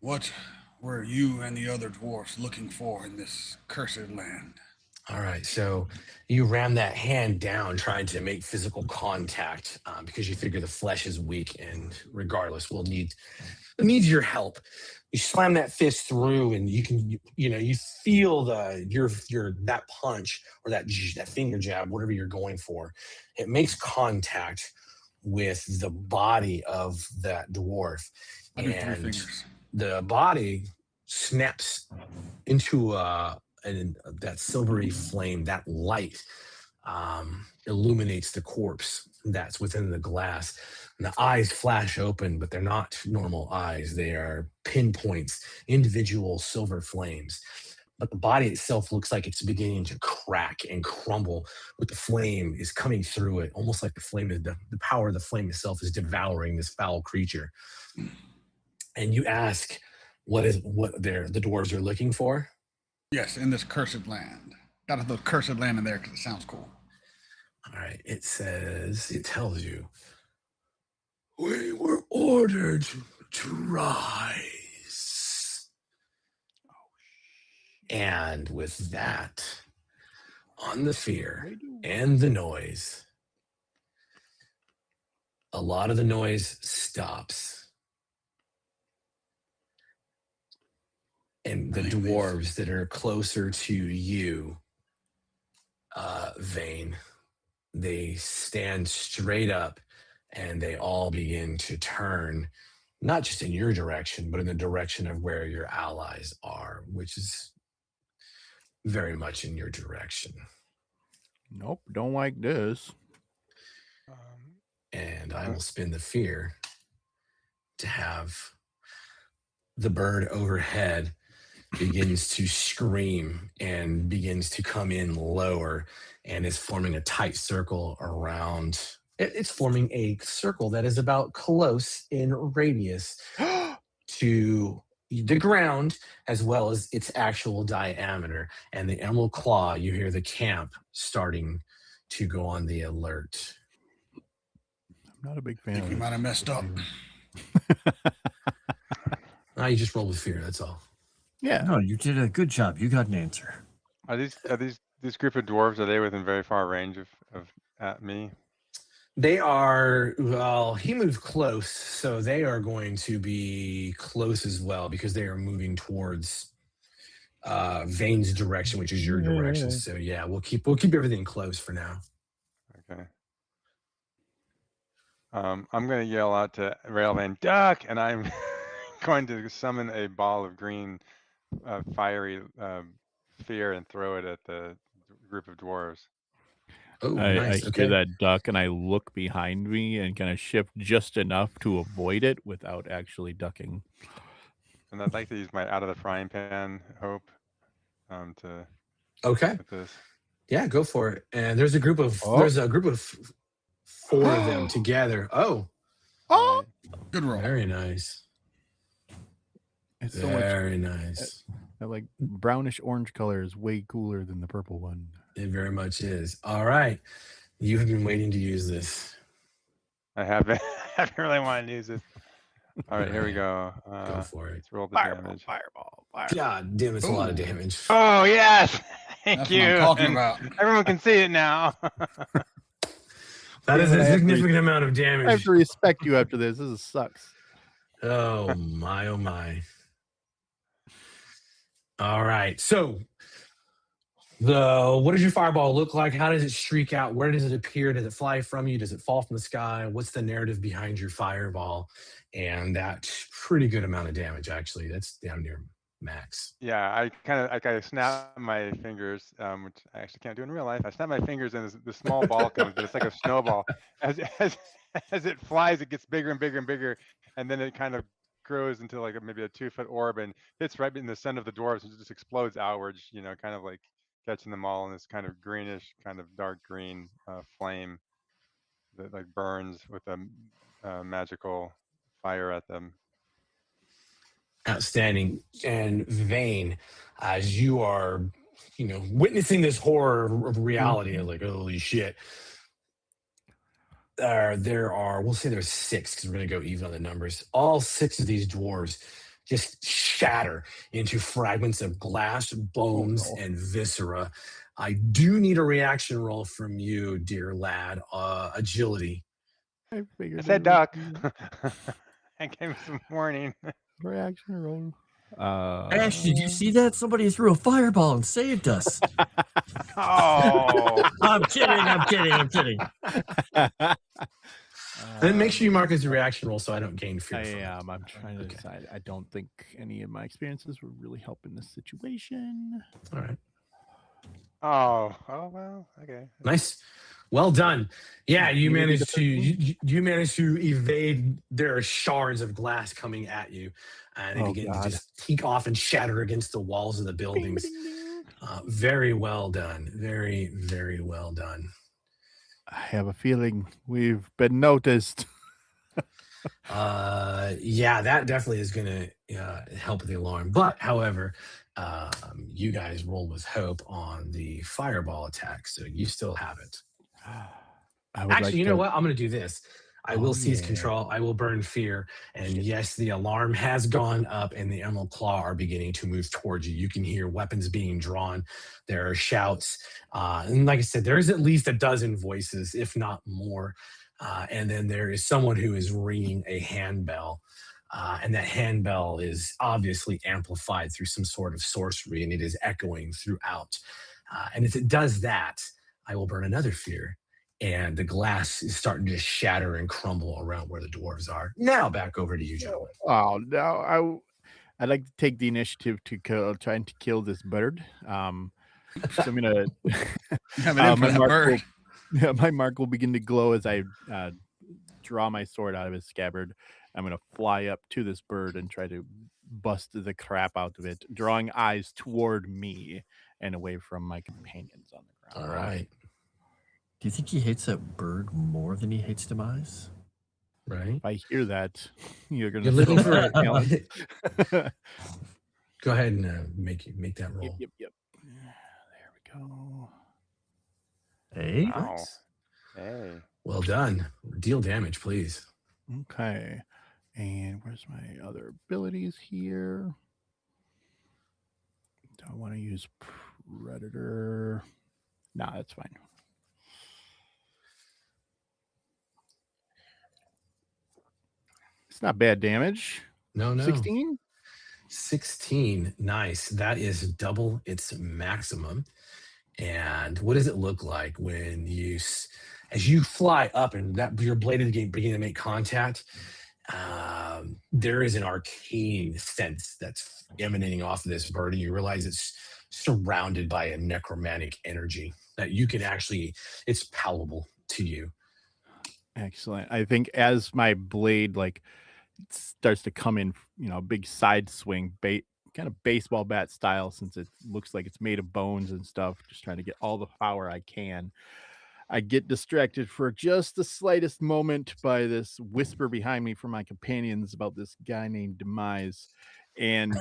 What were you and the other dwarves looking for in this cursed land? All right, so you ram that hand down, trying to make physical contact because you figure the flesh is weak, and regardless, it needs your help. You slam that fist through, and you feel your that punch or that finger jab, whatever you're going for. It makes contact with the body of that dwarf, I do 3 and fingers. the body snaps into that silvery flame. That light illuminates the corpse that's within the glass. And the eyes flash open, but they're not normal eyes. They are pinpoints, individual silver flames. But the body itself looks like it's beginning to crack and crumble, but the flame is coming through it, almost like the power of the flame itself is devouring this foul creature. And you ask, what the dwarves are looking for? Yes, in this cursed land. Got to throw cursed land in there because it sounds cool. All right, it tells you, we were ordered to rise. And with that, on the fear and the noise, a lot of the noise stops. And the dwarves that are closer to you, Vane, they stand straight up and they all begin to turn, not just in your direction, but in the direction of where your allies are, which is very much in your direction. Nope, don't like this. And I will spin the fear to have the bird overhead begins to scream and begins to come in lower and is forming a tight circle around. It's forming a circle that is about close in radius to the ground, as well as its actual diameter. And the Emerald Claw, you hear the camp starting to go on the alert. I'm not a big I fan think of we this. might have messed up. You just roll with fear, that's all. Yeah. No, you did a good job. You got an answer. Are this group of dwarves, are they within very far range of at me? They are, well, he moved close, so they are going to be close as well because they are moving towards Vane's direction, which is your direction. So yeah, we'll keep everything close for now. Okay. I'm gonna yell out to Railman, duck, and I'm going to summon a ball of green fiery fear and throw it at the group of dwarves. Oh, I nice. hear Okay. that duck and I look behind me and kind of shift just enough to avoid it without actually ducking. And I'd like to use my out of the frying pan hope to Okay. with this. Yeah, go for it. And there's a group of 4 of them together. Oh, Oh, good roll. very nice. It's so much. Very nice. That like brownish orange color is way cooler than the purple one. It very much is. All right. You have been waiting to use this. I haven't really wanted to use this. All right, here we go. Go for it. Let's roll the damage. Fireball. God damn, it's a lot of damage. Oh yes, thank That's you. what I'm talking about. Everyone can see it now. That is a I have to- significant amount of I have damage. to respect you after this. This sucks. Oh my, oh my. All right. So what does your fireball look like? How does it streak out? Where does it appear? Does it fly from you? Does it fall from the sky? What's the narrative behind your fireball? And that's pretty good amount of damage, actually. That's down near max. Yeah, I snap my fingers, which I actually can't do in real life. I snap my fingers and the small ball comes, but it's like a snowball. As it flies, it gets bigger and bigger and bigger, and then it kind of grows into like maybe a 2-foot orb and hits right in the center of the dwarves and just explodes outwards. You know, kind of like catching them all in this kind of greenish, kind of dark green flame that like burns with a magical fire at them. Outstanding. And Vane, as you are, witnessing this horror of reality, like, holy shit. There are, we'll say there's 6 because we're going to go even on the numbers. All 6 of these dwarves just shatter into fragments of glass, bones, and viscera. I do need a reaction roll from you, dear lad. Agility. I figured I said it would duck. be I gave him some warning. reaction roll. Ash, did you see that? Somebody threw a fireball and saved us. Oh, I'm kidding. Then make sure you mark as a reaction roll so I don't gain fear. I from it. am. I'm trying to decide. I don't think any of my experiences would really help in this situation. All right. oh, well, okay. Nice. Well done. Yeah, you Maybe managed the to you managed to evade. There are shards of glass coming at you, and they Oh, begin God. to just teak off and shatter against the walls of the buildings. Ding, ding, ding. Very well done. Very, very well done. I have a feeling we've been noticed. Yeah, that definitely is going to help with the alarm. But, however, you guys rolled with hope on the fireball attack, so you still have it. I would Actually, like you know to- what? I'm going to do this. I will Oh, seize yeah. control. I will burn fear. And yes, the alarm has gone up and the Emerald Claw are beginning to move towards you. You can hear weapons being drawn. There are shouts. And like I said, there's at least a dozen voices, if not more. And then there is someone who is ringing a handbell. And that handbell is obviously amplified through some sort of sorcery, and it is echoing throughout. And if it does that, I will burn another fear. And the glass is starting to shatter and crumble around where the dwarves are. Now back over to you, gentlemen. Oh no! I'd like to take the initiative to trying to kill this bird. So I'm gonna. You have an infinite bird. My mark will begin to glow as I draw my sword out of its scabbard. I'm gonna fly up to this bird and try to bust the crap out of it, drawing eyes toward me and away from my companions on the ground. All right. Do you think he hates that bird more than he hates Demise? Right. If I hear that, you're gonna. You're looking for it. it. Go ahead and make that roll. Yep. There we go. Hey, Wow. Hey. Well done. Deal damage, please. Okay. And where's my other abilities here? Do I want to use Predator? No, that's fine. It's not bad damage. No. 16? 16. Nice. That is double its maximum. And what does it look like when as you fly up and that your blade of the game begin to make contact? There is an arcane sense that's emanating off of this bird, and you realize it's surrounded by a necromantic energy that you can actually, it's palatable to you. Excellent. I think as my blade starts to come in, a big side swing, kind of baseball bat style, since it looks like it's made of bones and stuff, just trying to get all the power I can. I get distracted for just the slightest moment by this whisper behind me from my companions about this guy named Demise. And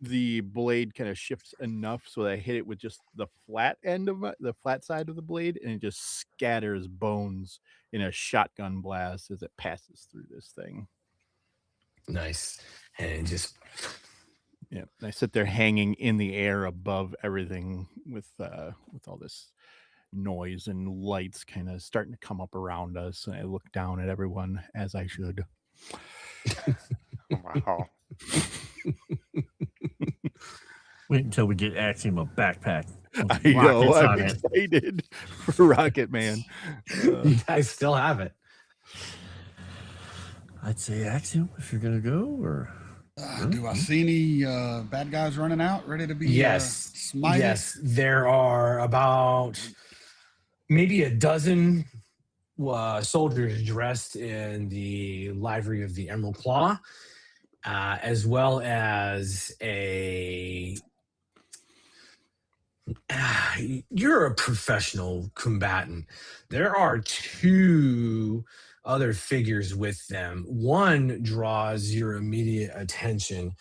the blade kind of shifts enough so that I hit it with just the flat end of the flat side of the blade, and it just scatters bones in a shotgun blast as it passes through this thing. Nice. And just Yeah, I sit there hanging in the air above everything with all this noise and lights kind of starting to come up around us. And I look down at everyone as I should. Wow. wait until we get Axiom a backpack. with I know, rockets I'm on it. excited for Rocket Man. you guys still have it. I'd say Axiom if you're gonna go, or Do I see any bad guys running out, ready to be Yes. smited? Yes. There are about maybe a dozen soldiers dressed in the livery of the Emerald Claw, as well as you're a professional combatant. There are two other figures with them. One draws your immediate attention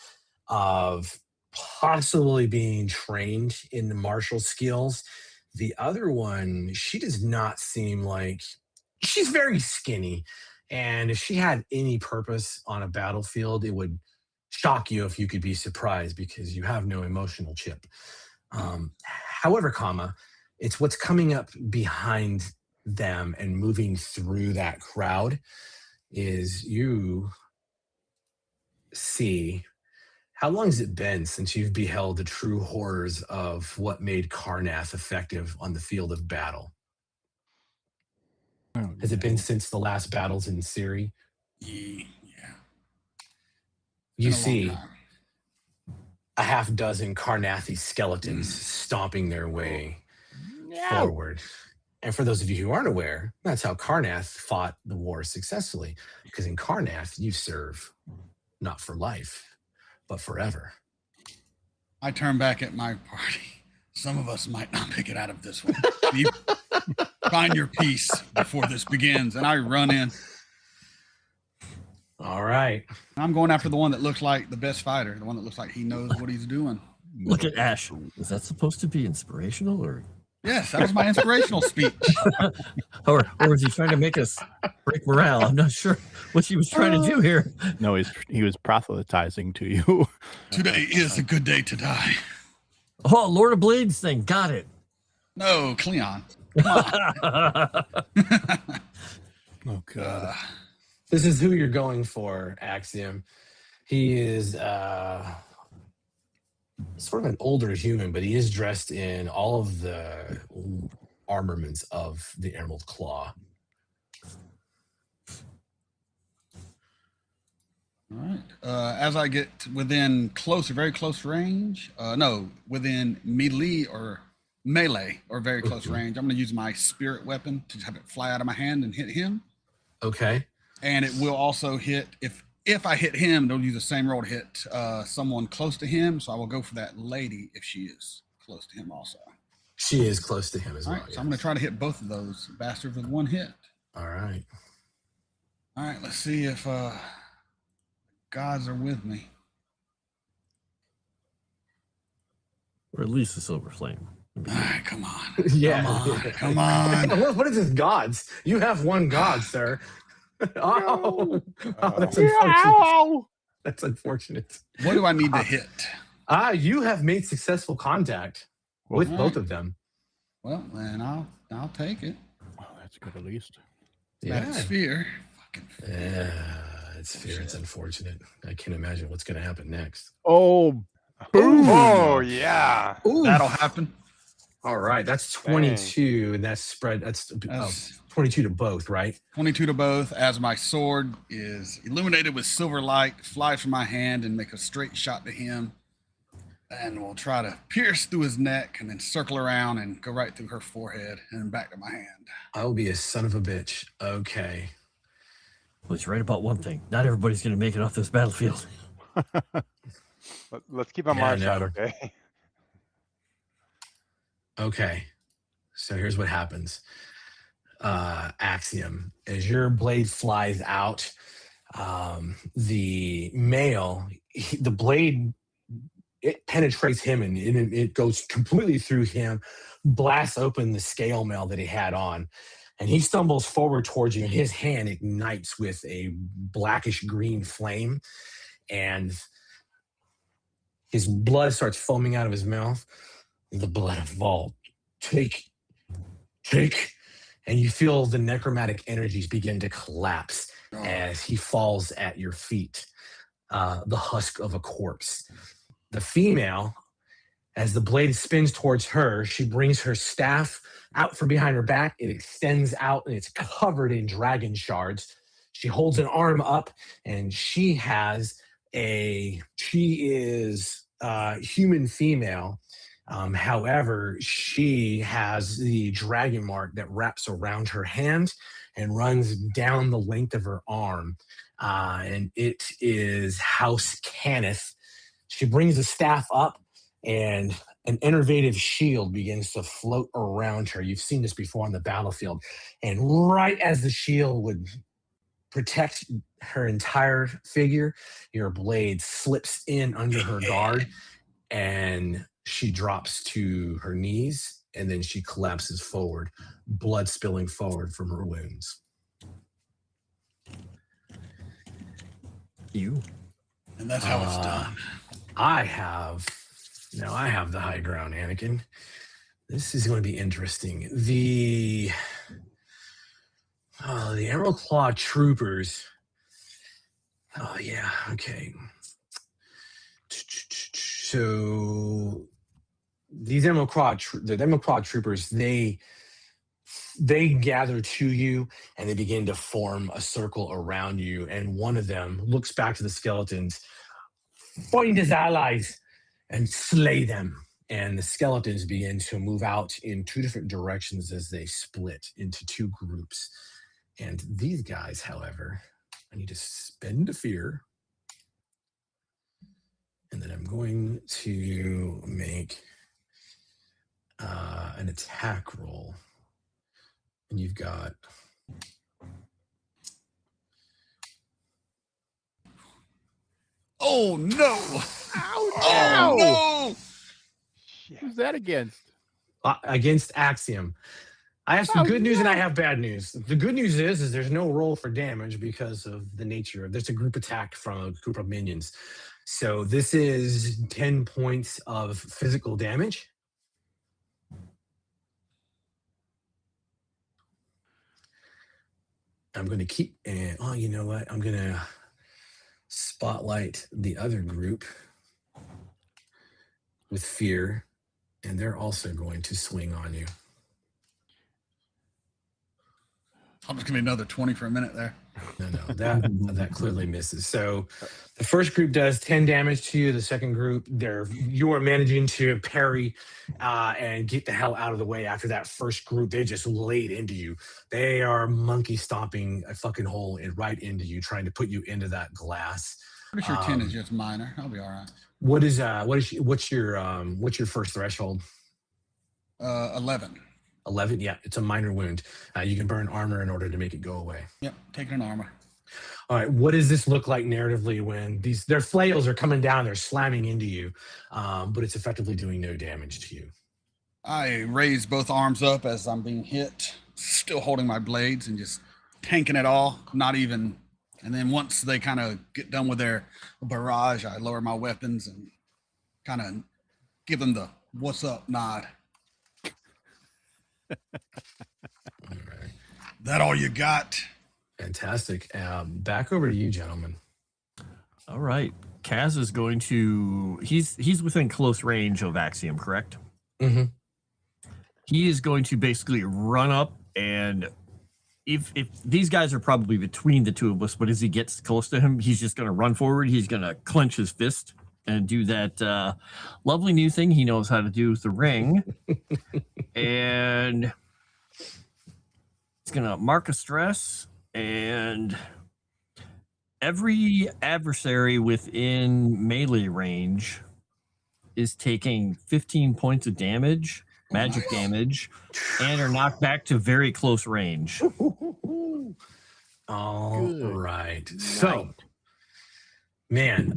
of possibly being trained in the martial skills. The other one, she does not seem like, she's very skinny. And if she had any purpose on a battlefield, it would shock you if you could be surprised because you have no emotional chip. However, it's what's coming up behind them and moving through that crowd is you see. How long has it been since you've beheld the true horrors of what made Karnath effective on the field of battle? Oh, Has it been no. since the last battles in Syria? Yeah. You Been a long see time. a half dozen Karnathi skeletons stomping their way forward. And for those of you who aren't aware, that's how Karnath fought the war successfully. Because in Karnath, you serve not for life, but forever. I turn back at my party. Some of us might not make it out of this one. Find your peace before this begins. And I run in. All right. I'm going after the one that looks like the best fighter, the one that looks like he knows what he's doing. Look at Ash. Is that supposed to be inspirational, or Yes, that was my inspirational speech. or is he trying to make us break morale? I'm not sure what he was trying to do here. No, he was proselytizing to you. Today is a good day to die. Oh, Lord of Blades thing. Got it. No, Cleon. Come on. Oh god. This is who you're going for, Axiom. He is sort of an older human, but he is dressed in all of the armaments of the Emerald Claw. All right. As I get within very close range, within melee or very close range, I'm going to use my spirit weapon to have it fly out of my hand and hit him. Okay. And it will also hit, if I hit him, it'll use the same roll to hit someone close to him. So I will go for that lady if she is close to him also. She is close to him as All well. right, so I'm going to try to hit both of those bastards with one hit. All right. All right, let's see if gods are with me. Or at least the Silver Flame. All right, come on. Yeah. Come on. What is this, gods? You have one god, sir. Oh, that's unfortunate. That's unfortunate. What do I need to hit? You have made successful contact with both of them. Well, then I'll take it. Oh, that's good at least. That's fear. Fucking fear. Yeah, it's fear. It's unfortunate. I can't imagine what's going to happen next. Oh, boom. Oh, yeah. Ooh. That'll happen. All right, that's 22, and that's spread. That's 22 to both, right? 22 to both, as my sword is illuminated with silver light, flies from my hand and make a straight shot to him. And we'll try to pierce through his neck and then circle around and go right through her forehead and back to my hand. I will be a son of a bitch. Okay. Well, he's right about one thing. Not everybody's going to make it off this battlefield. Let's keep on Mars shot, okay? Okay. So here's what happens. Axiom, as your blade flies out, the male, the blade, it penetrates him and it goes completely through him, blasts open the scale mail that he had on, and he stumbles forward towards you, and his hand ignites with a blackish green flame, and his blood starts foaming out of his mouth. The blood of Vault. Take. And you feel the necromantic energies begin to collapse as he falls at your feet, the husk of a corpse. The female, as the blade spins towards her, she brings her staff out from behind her back. It extends out and it's covered in dragon shards. She holds an arm up and she is human female. However, she has the dragon mark that wraps around her hand and runs down the length of her arm. And it is House Cannith. She brings the staff up and an innervative shield begins to float around her. You've seen this before on the battlefield. And right as the shield would protect her entire figure, your blade slips in under her guard and she drops to her knees, and then she collapses forward, blood spilling forward from her wounds. You? And that's how it's done. I have the high ground, Anakin. This is going to be interesting. The Emerald Claw Troopers. Oh yeah, okay. So these Emerald Claw Troopers, they gather to you and they begin to form a circle around you. And one of them looks back to the skeletons, find his allies and slay them. And the skeletons begin to move out in two different directions as they split into two groups. And these guys, however, I need to spend a fear. And then I'm going to make an attack roll. And you've got... Oh, no. Oh, no. Who's that against? Against Axiom. I have some good news and I have bad news. The good news is there's no roll for damage because of the nature of there's a group attack from a group of minions. So this is 10 points of physical damage. I'm going to keep, and oh, you know what? I'm going to spotlight the other group with fear, and they're also going to swing on you. I'm just gonna be another 20 for a minute there. No, that clearly misses. So the first group does 10 damage to you. The second group, you are managing to parry and get the hell out of the way. After that first group, they just laid into you. They are monkey stomping a fucking hole right into you, trying to put you into that glass. Pretty sure 10 is just minor. I'll be all right. What's your first threshold? 11. 11, yeah, it's a minor wound. You can burn armor in order to make it go away. Yep, taking an armor. All right, what does this look like narratively when their flails are coming down, they're slamming into you, but it's effectively doing no damage to you? I raise both arms up as I'm being hit, still holding my blades and just tanking it all, not even. And then once they kind of get done with their barrage, I lower my weapons and kind of give them the "what's up" nod. All right. That all you got? Fantastic. Back over to you, gentlemen. All right. Kaz is going to he's within close range of Axiom, correct? Mm-hmm. He is going to basically run up, and if these guys are probably between the two of us, but as he gets close to him, he's just going to run forward. He's going to clench his fist and do that lovely new thing he knows how to do with the ring. And it's going to mark a stress, and every adversary within melee range is taking 15 points of damage, magic damage, and are knocked back to very close range. All right. So, man,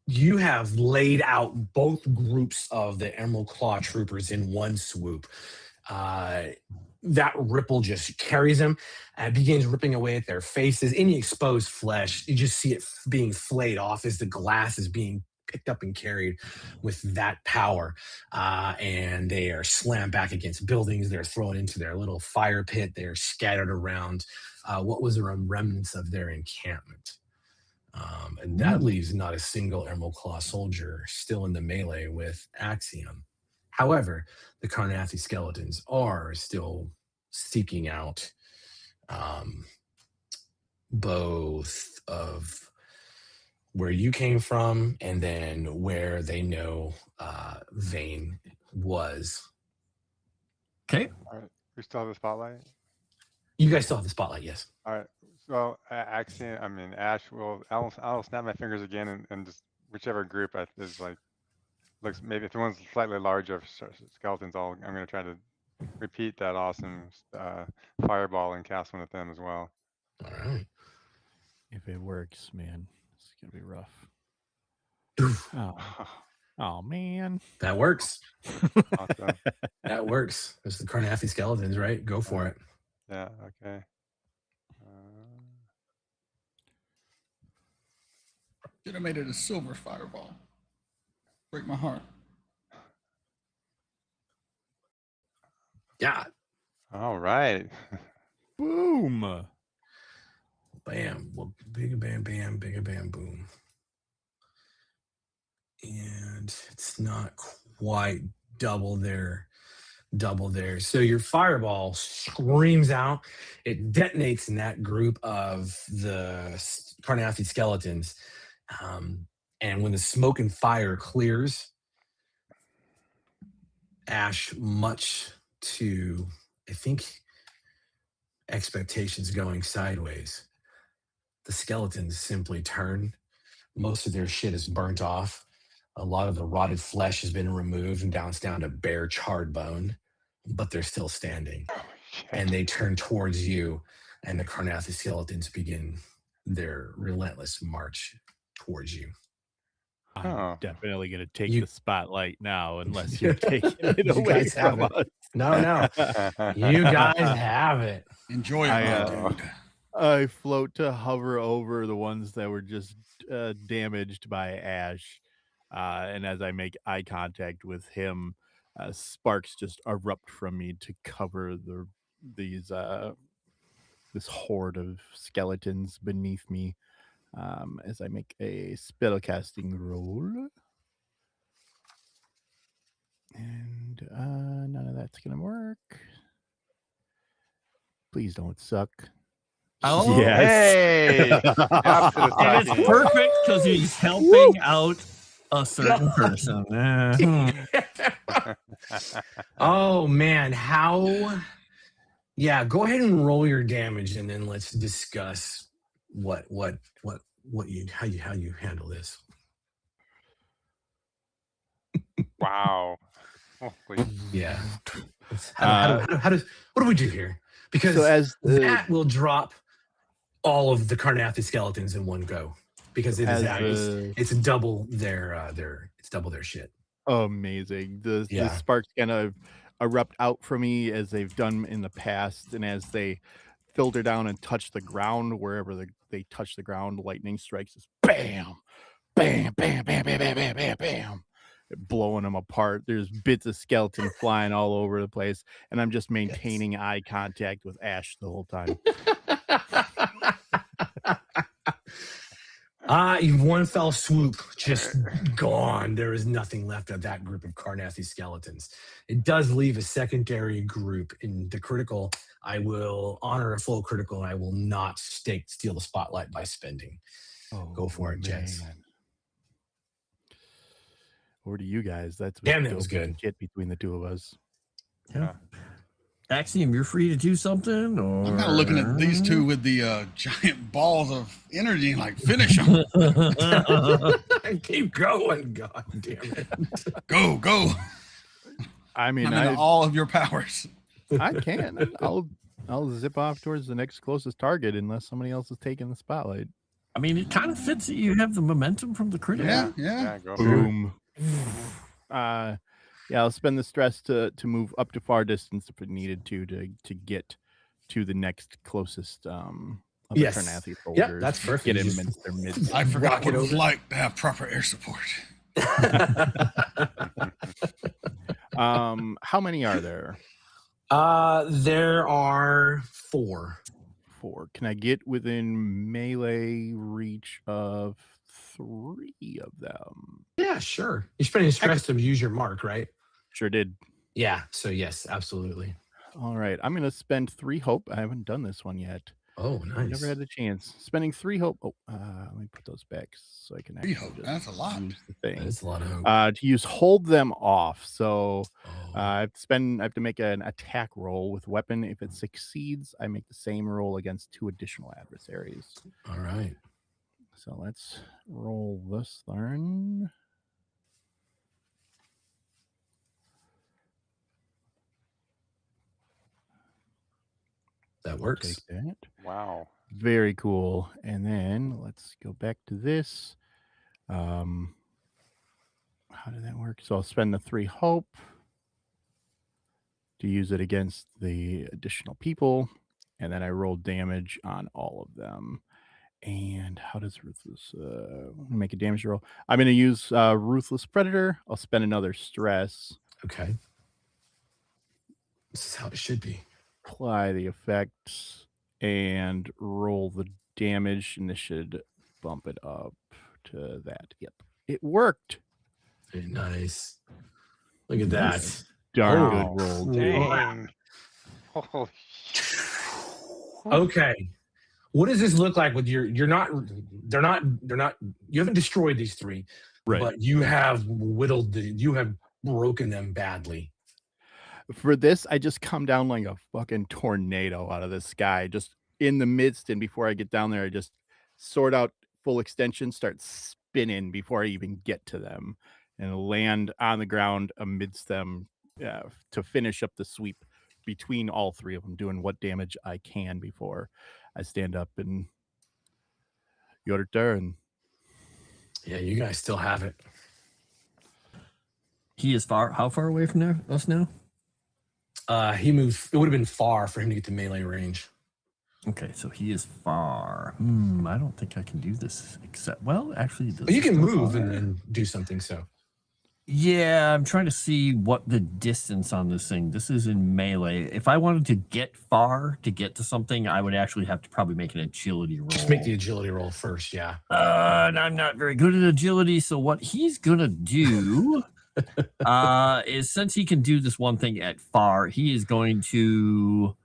you have laid out both groups of the Emerald Claw Troopers in one swoop. That ripple just carries them and begins ripping away at their faces. Any exposed flesh, you just see it being flayed off as the glass is being picked up and carried with that power. And they are slammed back against buildings. They're thrown into their little fire pit. They're scattered around what was the remnants of their encampment. And that leaves not a single Emerald Claw soldier still in the melee with Axiom. However, the Carnathi skeletons are still seeking out both of where you came from and then where they know Vane was. Okay. All right. We still have the spotlight? You guys still have the spotlight, yes. All right. So Ash will, I'll snap my fingers again and just whichever group is like, looks, maybe if the one's slightly larger skeletons, I'm going to try to repeat that awesome fireball and cast one at them as well. All right. If it works, man, it's gonna be rough. Oof. Oh man. That works. Awesome. That works. There's the Carnathi skeletons, right? Go for it. Yeah, okay. Should have made it a silver fireball. Break my heart. Yeah. All right. Boom. Bam. Well, bigga bam bam, bigga bam boom. And it's not quite double there. So your fireball screams out. It detonates in that group of the Carnathy skeletons. And when the smoke and fire clears, Ash, much to, I think, expectations going sideways, the skeletons simply turn. Most of their shit is burnt off. A lot of the rotted flesh has been removed and down to bare charred bone, but they're still standing. Oh, shit. And they turn towards you, and the Carnathy skeletons begin their relentless march towards you. Oh. I'm definitely going to take You- the spotlight now, unless you're taking it You away guys have from it. us. No, you guys have it. Enjoy it, I, dude. I float to hover over the ones that were just damaged by Ash. And as I make eye contact with him, sparks just erupt from me to cover this horde of skeletons beneath me. As I make a spellcasting roll. And none of that's going to work. Please don't suck. Oh, Hey! Up to the and it's fucking- perfect because he's helping out a certain person. Oh man, how? Yeah, go ahead and roll your damage, and then let's discuss how you handle this. Wow. Holy Yeah. What do we do here? Because So as that will drop all of the Carnathy skeletons in one go. Because it is it's double their shit. amazing. The Yeah. sparks kind of erupt out from me as they've done in the past, and as they filter down and touch the ground, wherever they touch the ground, lightning strikes us. Bam, bam, bam, bam, bam, bam, bam, bam, bam, blowing them apart. There's bits of skeleton flying all over the place, and I'm just maintaining eye contact with Ash the whole time. One fell swoop, just gone. There is nothing left of that group of Carnathy skeletons. It does leave a secondary group in the critical. I will honor a full critical, and I will not steal the spotlight by spending. Go for it, Jets. Over to you guys. That's Damn, that was good. Shit between the two of us. Yeah. Axiom, you're free to do something? Or... I'm kind of looking at these two with the giant balls of energy, like finish them. Keep going, god damn it. Go. I mean, I'm in all of your powers. I can. I'll zip off towards the next closest target unless somebody else is taking the spotlight. I mean, it kind of fits that you have the momentum from the critical. Yeah. Go for it. Boom. Yeah, I'll spend the stress to move up to far distance if it needed to get to the next closest of the Yes. Carnathy Yeah, soldiers. that's perfect. Get You in just- amidst their midst. I forgot Rock what it it was over. like to have proper air support. How many are there? There are 4. 4. Can I get within melee reach of 3 of them? Yeah, sure. You're spending stress to use your mark, right? Sure did. Yeah. So yes, absolutely. All right. I'm going to spend 3 hope. I haven't done this one yet. Oh, nice. Never had the chance. Spending 3 hope. Oh, let me put those back so I can 3 actually hope. just That's a lot. use the thing. That's a lot of hope. To use hold them off. So Oh. I have to make an attack roll with weapon. If it succeeds, I make the same roll against 2 additional adversaries. All right. So let's roll this learn. That works. Take that. Wow. Very cool. And then let's go back to this. How did that work? So I'll spend the 3 hope to use it against the additional people. And then I roll damage on all of them. And how does Ruthless make a damage roll? I'm going to use Ruthless Predator. I'll spend another stress. Okay. This is how it should be. Apply the effects and roll the damage, and this should bump it up to that. Yep, it worked. Very nice. Look at that. Darn Wow. good roll. Dang. Holy Okay. What does this look like with they're not, you haven't destroyed these three, Right. but you have you have broken them badly. For this, I just come down like a fucking tornado out of the sky, just in the midst. And before I get down there, I just sort out full extension, start spinning before I even get to them, and land on the ground amidst them to finish up the sweep between all three of them, doing what damage I can before I stand up and your turn. Yeah, you guys still have it. He is far. How far away from us now? He moved. It would have been far for him to get to melee range. Okay, so he is far. I don't think I can do this except, well, actually. But you can move and do something, so. Yeah, I'm trying to see what the distance on this thing. This is in melee. If I wanted to get far to get to something, I would actually have to probably make an agility roll. Just make the agility roll first, yeah. And I'm not very good at agility, so what he's gonna do is, since he can do this one thing at far, he is going to,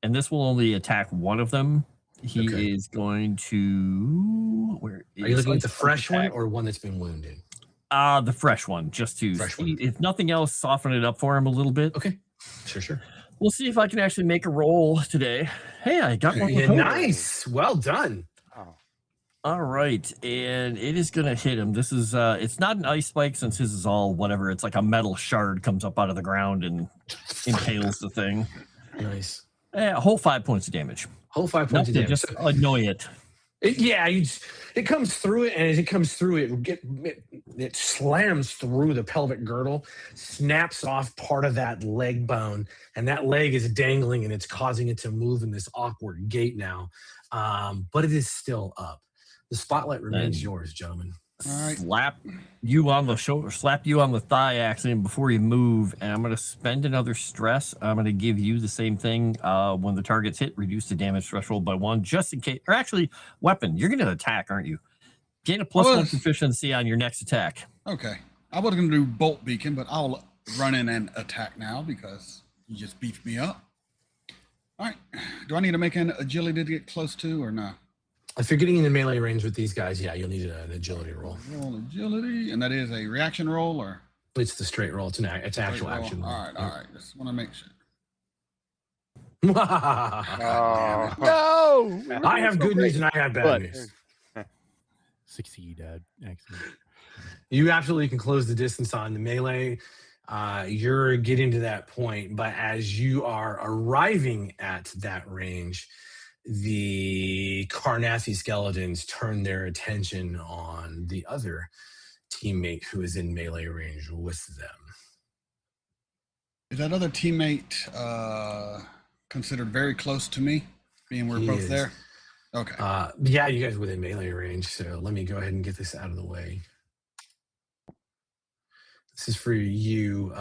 and this will only attack one of them. He is going to, where are you looking at the fresh one or one that's been wounded? The fresh one, just to see, if nothing else, soften it up for him a little bit. Okay, sure. We'll see if I can actually make a roll today. Hey, I got one. Yeah, nice, well done. Oh. All right, and it is gonna hit him. This is it's not an ice spike, since his is all whatever. It's like a metal shard comes up out of the ground and impales the thing. Nice. A whole 5 points of damage. Whole 5 points of damage. Just annoy it. It comes through it, and as it comes through it slams through the pelvic girdle, snaps off part of that leg bone, and that leg is dangling, and it's causing it to move in this awkward gait now. But it is still up. The spotlight remains yours, gentlemen. All right. Slap you on the shoulder, slap you on the thigh, Axiom, before you move, and I'm going to spend another stress. I'm going to give you the same thing. When the target's hit, reduce the damage threshold by 1, just in case. Or actually, weapon. You're going to attack, aren't you? Gain a +1 proficiency on your next attack. Okay. I was going to do bolt beacon, but I'll run in and attack now because you just beefed me up. All right. Do I need to make an agility to get close to or not? If you're getting into melee range with these guys, yeah, you'll need an agility roll. Roll agility, and that is a reaction roll, or it's the straight roll. It's actual action roll. All right. Just want to make sure. Oh. No! I have good news and I have bad news. Succeed, Dad. Excellent. You absolutely can close the distance on the melee. You're getting to that point, but as you are arriving at that range, the Carnathy skeletons turn their attention on the other teammate who is in melee range with them. Is that other teammate considered very close to me, being we're both there? Okay. Yeah, you guys are within melee range, so let me go ahead and get this out of the way. This is for you,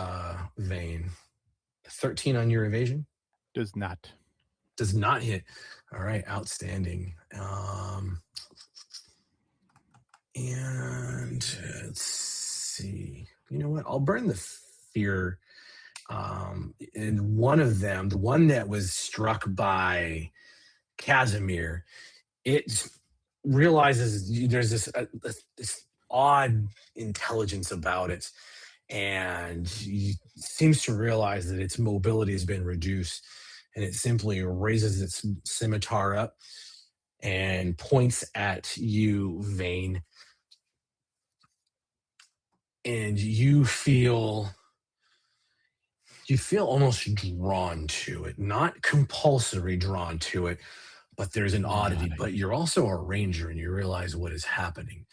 Vane. 13 on your evasion? Does not hit. All right, outstanding. And let's see. You know what? I'll burn the fear. And one of them, the one that was struck by Kasimir, it realizes there's this odd intelligence about it, and he seems to realize that its mobility has been reduced. And it simply raises its scimitar up and points at you, Vane. And you feel almost drawn to it, not compulsory drawn to it, but there's an oddity. But you're also a ranger, and you realize what is happening.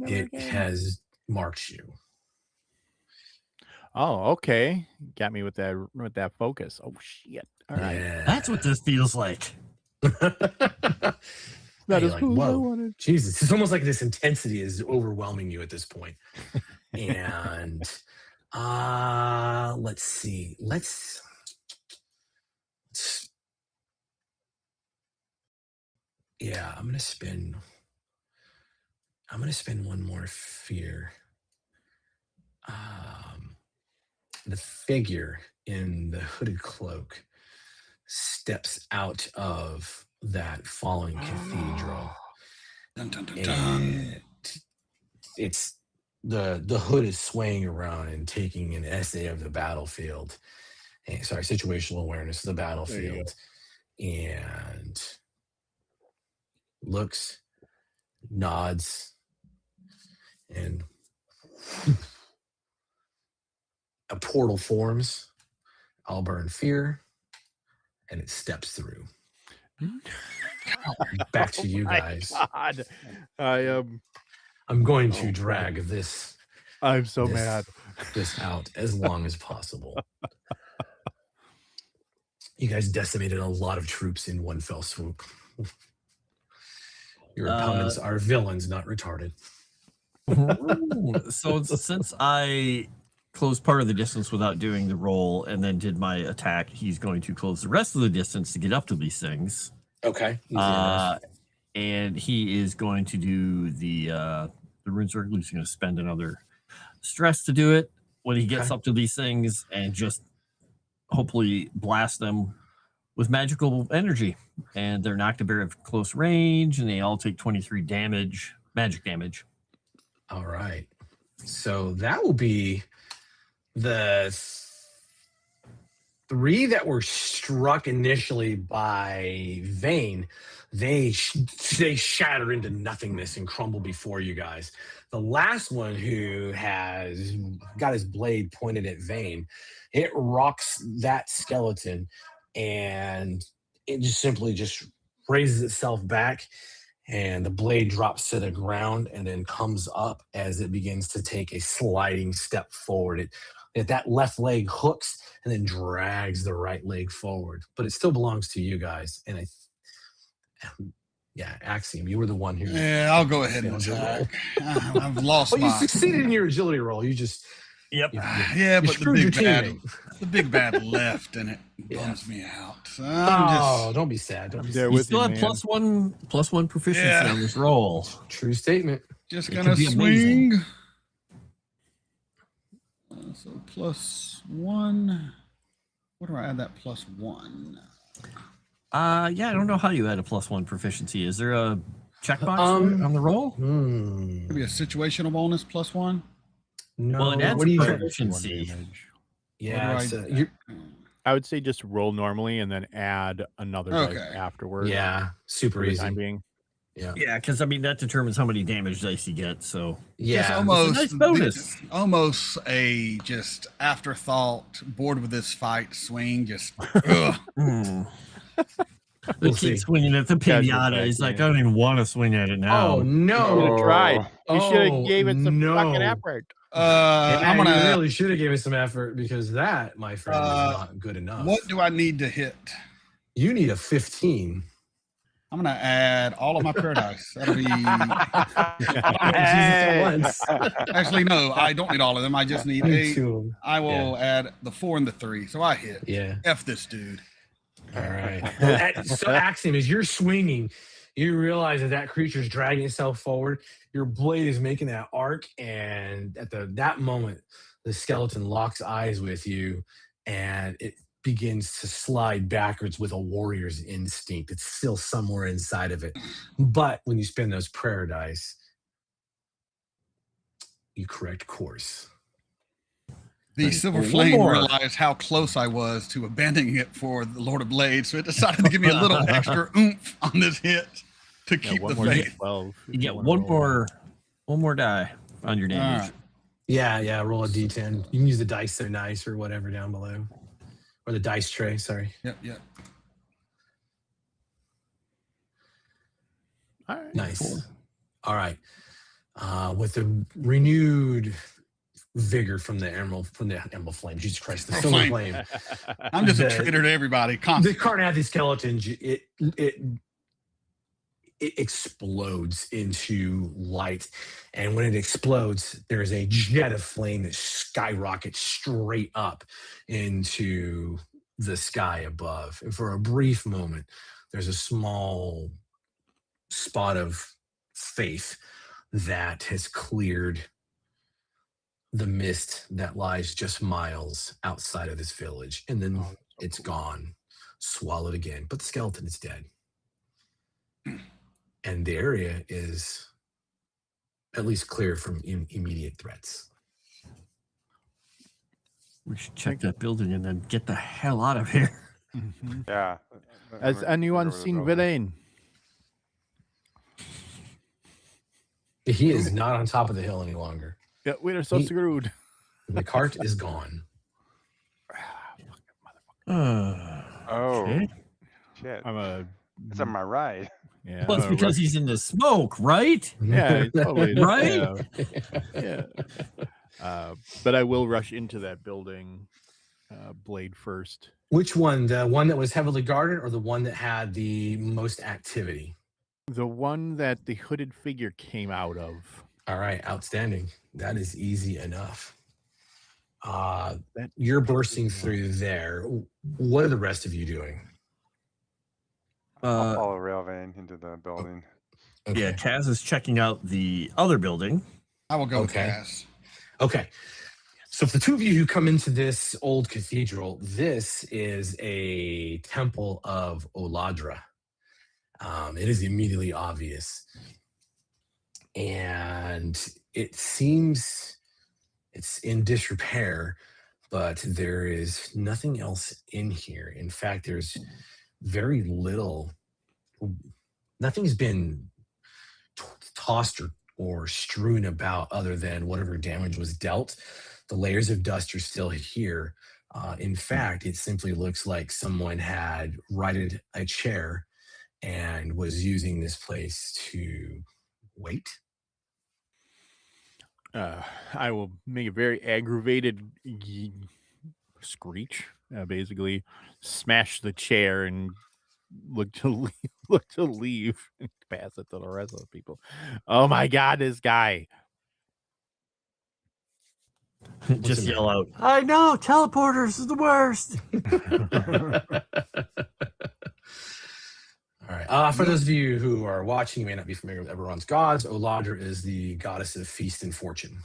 It has marked you. Oh, okay. Got me with that focus. Oh shit. All right. Yeah. That's what this feels like. That is like, cool. I whoa, wanted. Jesus! It's almost like this intensity is overwhelming you at this point. And let's see. Yeah, I'm gonna spend one more fear. The figure in the hooded cloak steps out of that fallen cathedral. Dun, dun, dun, dun. And it's the hood is swaying around and taking an essay of the battlefield. Sorry, situational awareness of the battlefield. And looks, nods, and a portal forms. I'll burn fear, and it steps through. Back to you guys. God. I'm going to drag this. I'm so mad. This out as long as possible. You guys decimated a lot of troops in one fell swoop. Your opponents are villains, not retarded. So since I closed part of the distance without doing the roll and then did my attack, he's going to close the rest of the distance to get up to these things. Okay. And he is going to do the rune circle. He's going to spend another stress to do it when he gets up to these things and just hopefully blast them with magical energy. And they're knocked to bear at close range, and they all take 23 damage, magic damage. All right. So that will be the 3 that were struck initially by Vane. They shatter into nothingness and crumble before you guys. The last one, who has got his blade pointed at Vane, it rocks that skeleton, and it just simply raises itself back, and the blade drops to the ground and then comes up as it begins to take a sliding step forward. That left leg hooks and then drags the right leg forward, but it still belongs to you guys. And Axiom, you were the one who. Yeah, I'll go ahead and attack. I've lost. Well, you succeeded in your agility roll. You just. Yep. Yeah, but the big bad left, and it bums me out. So don't be sad. Don't be sad. You still have +1 proficiency on this roll. True statement. Just gonna swing. So +1. What do I add that +1? I don't know how you add a +1 proficiency. Is there a checkbox on the roll? Maybe a situational bonus +1. No. Well, it adds what do you proficiency. Yeah. I would say just roll normally and then add another dice afterwards. Yeah. Super easy. Time being. Yeah, because I mean that determines how many damage dice you get. So just almost a nice bonus. Almost a just afterthought. Bored with this fight. Swing. Just. We'll keep swinging at the pinata. He's like, I don't even want to swing at it now. Oh no! You should have tried. You should have gave it some fucking effort. You really should have given it some effort, because that, my friend, is not good enough. What do I need to hit? You need a 15. I'm gonna add all of my prayer dice. That'll be. Actually, no, I don't need all of them. I just need 8. I will add the 4 and the 3, so I hit. Yeah. F this dude. All right. So, Axiom, as you're swinging, you realize that creature's dragging itself forward. Your blade is making that arc, and at that moment, the skeleton locks eyes with you, and it begins to slide backwards with a warrior's instinct. It's still somewhere inside of it. But when you spend those prayer dice, you correct course. The Silver Flame realized how close I was to abandoning it for the Lord of Blades, so it decided to give me a little extra oomph on this hit to keep the faith. You get one more die on your damage. Right. Yeah, roll a d10. You can use the dice so nice or whatever down below. Or the dice tray, sorry. Yep. All right. Nice. Cool. All right. With the renewed vigor from the emerald flame. Jesus Christ, the silver flame. I'm just a traitor to everybody. The Carnathy skeleton, it explodes into light. And when it explodes, there's a jet of flame that skyrockets straight up into the sky above. And for a brief moment, there's a small spot of faith that has cleared the mist that lies just miles outside of this village. And then it's gone, swallowed again. But the skeleton is dead. And the area is at least clear from immediate threats. We should check that building and then get the hell out of here. Yeah. Has anyone seen Vane? He is not on top of the hill any longer. Yeah, we are so screwed. The cart is gone. Oh, shit. I'm It's on my right. Yeah. Well, it's because he's in the smoke, right? Yeah, totally. Right? Yeah. But I will rush into that building, blade first. Which one? The one that was heavily guarded or the one that had the most activity? The one that the hooded figure came out of. All right, outstanding. That is easy enough. You're bursting through there. What are the rest of you doing? I'll follow Railvane into the building. Okay. Yeah, Kaz is checking out the other building. I will go with Okay. Cass. Okay. So for the two of you who come into this old cathedral, this is a temple of Oladra. It is immediately obvious. And it seems it's in disrepair, but there is nothing else in here. In fact, there's very little, nothing's been tossed or strewn about other than whatever damage was dealt. The layers of dust are still here. In fact, it simply looks like someone had righted a chair and was using this place to wait. I will make a very aggravated screech. Basically, smash the chair and look to leave and pass it to the rest of the people. Oh my God, this guy! Just yell out, I know, teleporters is the worst. All right. For those of you who are watching, you may not be familiar with Eberron's gods. Oladra is the goddess of feast and fortune.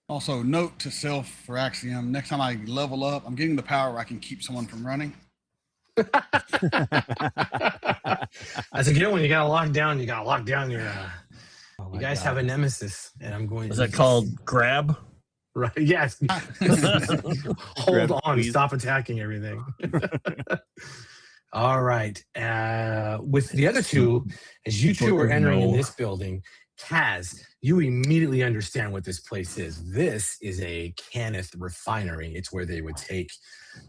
Also, note to self for Axiom: next time I level up, I'm getting the power where I can keep someone from running. That's a good one. You gotta lock down. You gotta lock down your. You guys have a nemesis, and I'm going. Is that called grab? Right. Yes. Hold Grab, on. please. Stop attacking everything. All right. With the other two, as you two are entering in this building, Kaz, you immediately understand what this place is. This is a Cannith refinery. It's where they would take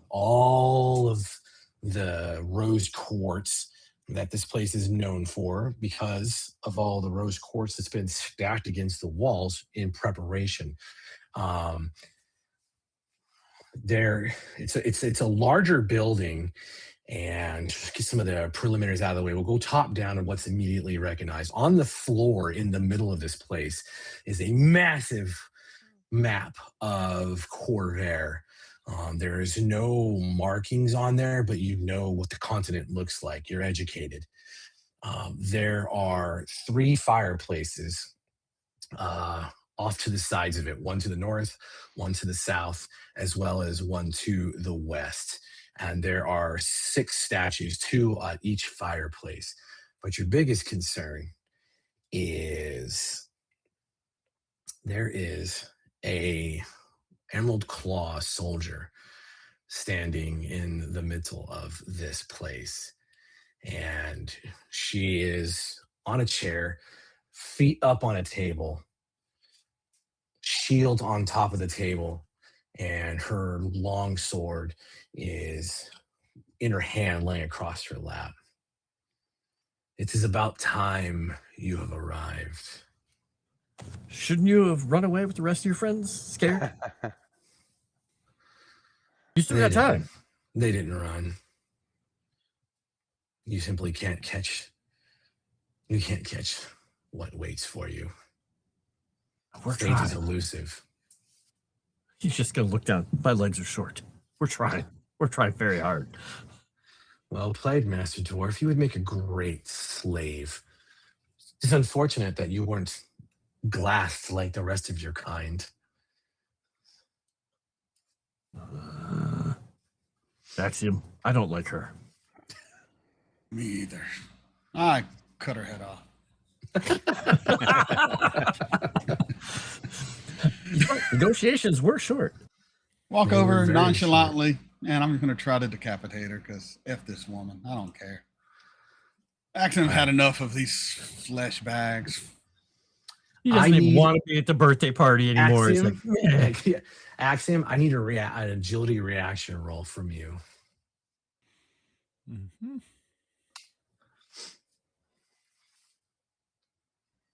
all of the rose quartz that this place is known for because of all the rose quartz that's been stacked against the walls in preparation. It's a larger building, and get some of the preliminaries out of the way. We'll go top down on what's immediately recognized. On the floor in the middle of this place is a massive map of Khorvaire. There is no markings on there, but you know what the continent looks like. You're educated. There are 3 fireplaces off to the sides of it, one to the north, one to the south, as well as one to the west. And there are 6 statues, 2 at each fireplace. But your biggest concern is there is a Emerald Claw soldier standing in the middle of this place. And she is on a chair, feet up on a table, shield on top of the table, and her long sword is in her hand laying across her lap. It is about time you have arrived. Shouldn't you have run away with the rest of your friends? Scared? You still got time. They didn't run. You simply can't catch. You can't catch what waits for you. We're Fate is trying. elusive. He's just gonna look down. My legs are short. We're trying. We're trying very hard. Well played, Master Dwarf. You would make a great slave. It's unfortunate that you weren't glassed like the rest of your kind. Axiom, I don't like her. Me either. I cut her head off. Negotiations were short. Walk They were over very nonchalantly, and I'm going to try to decapitate her because F this woman. I don't care. Axiom had enough of these flesh bags. He doesn't I even need- want to be at the birthday party anymore. It's Axiom, like, eh. Axiom, I need an agility reaction roll from you.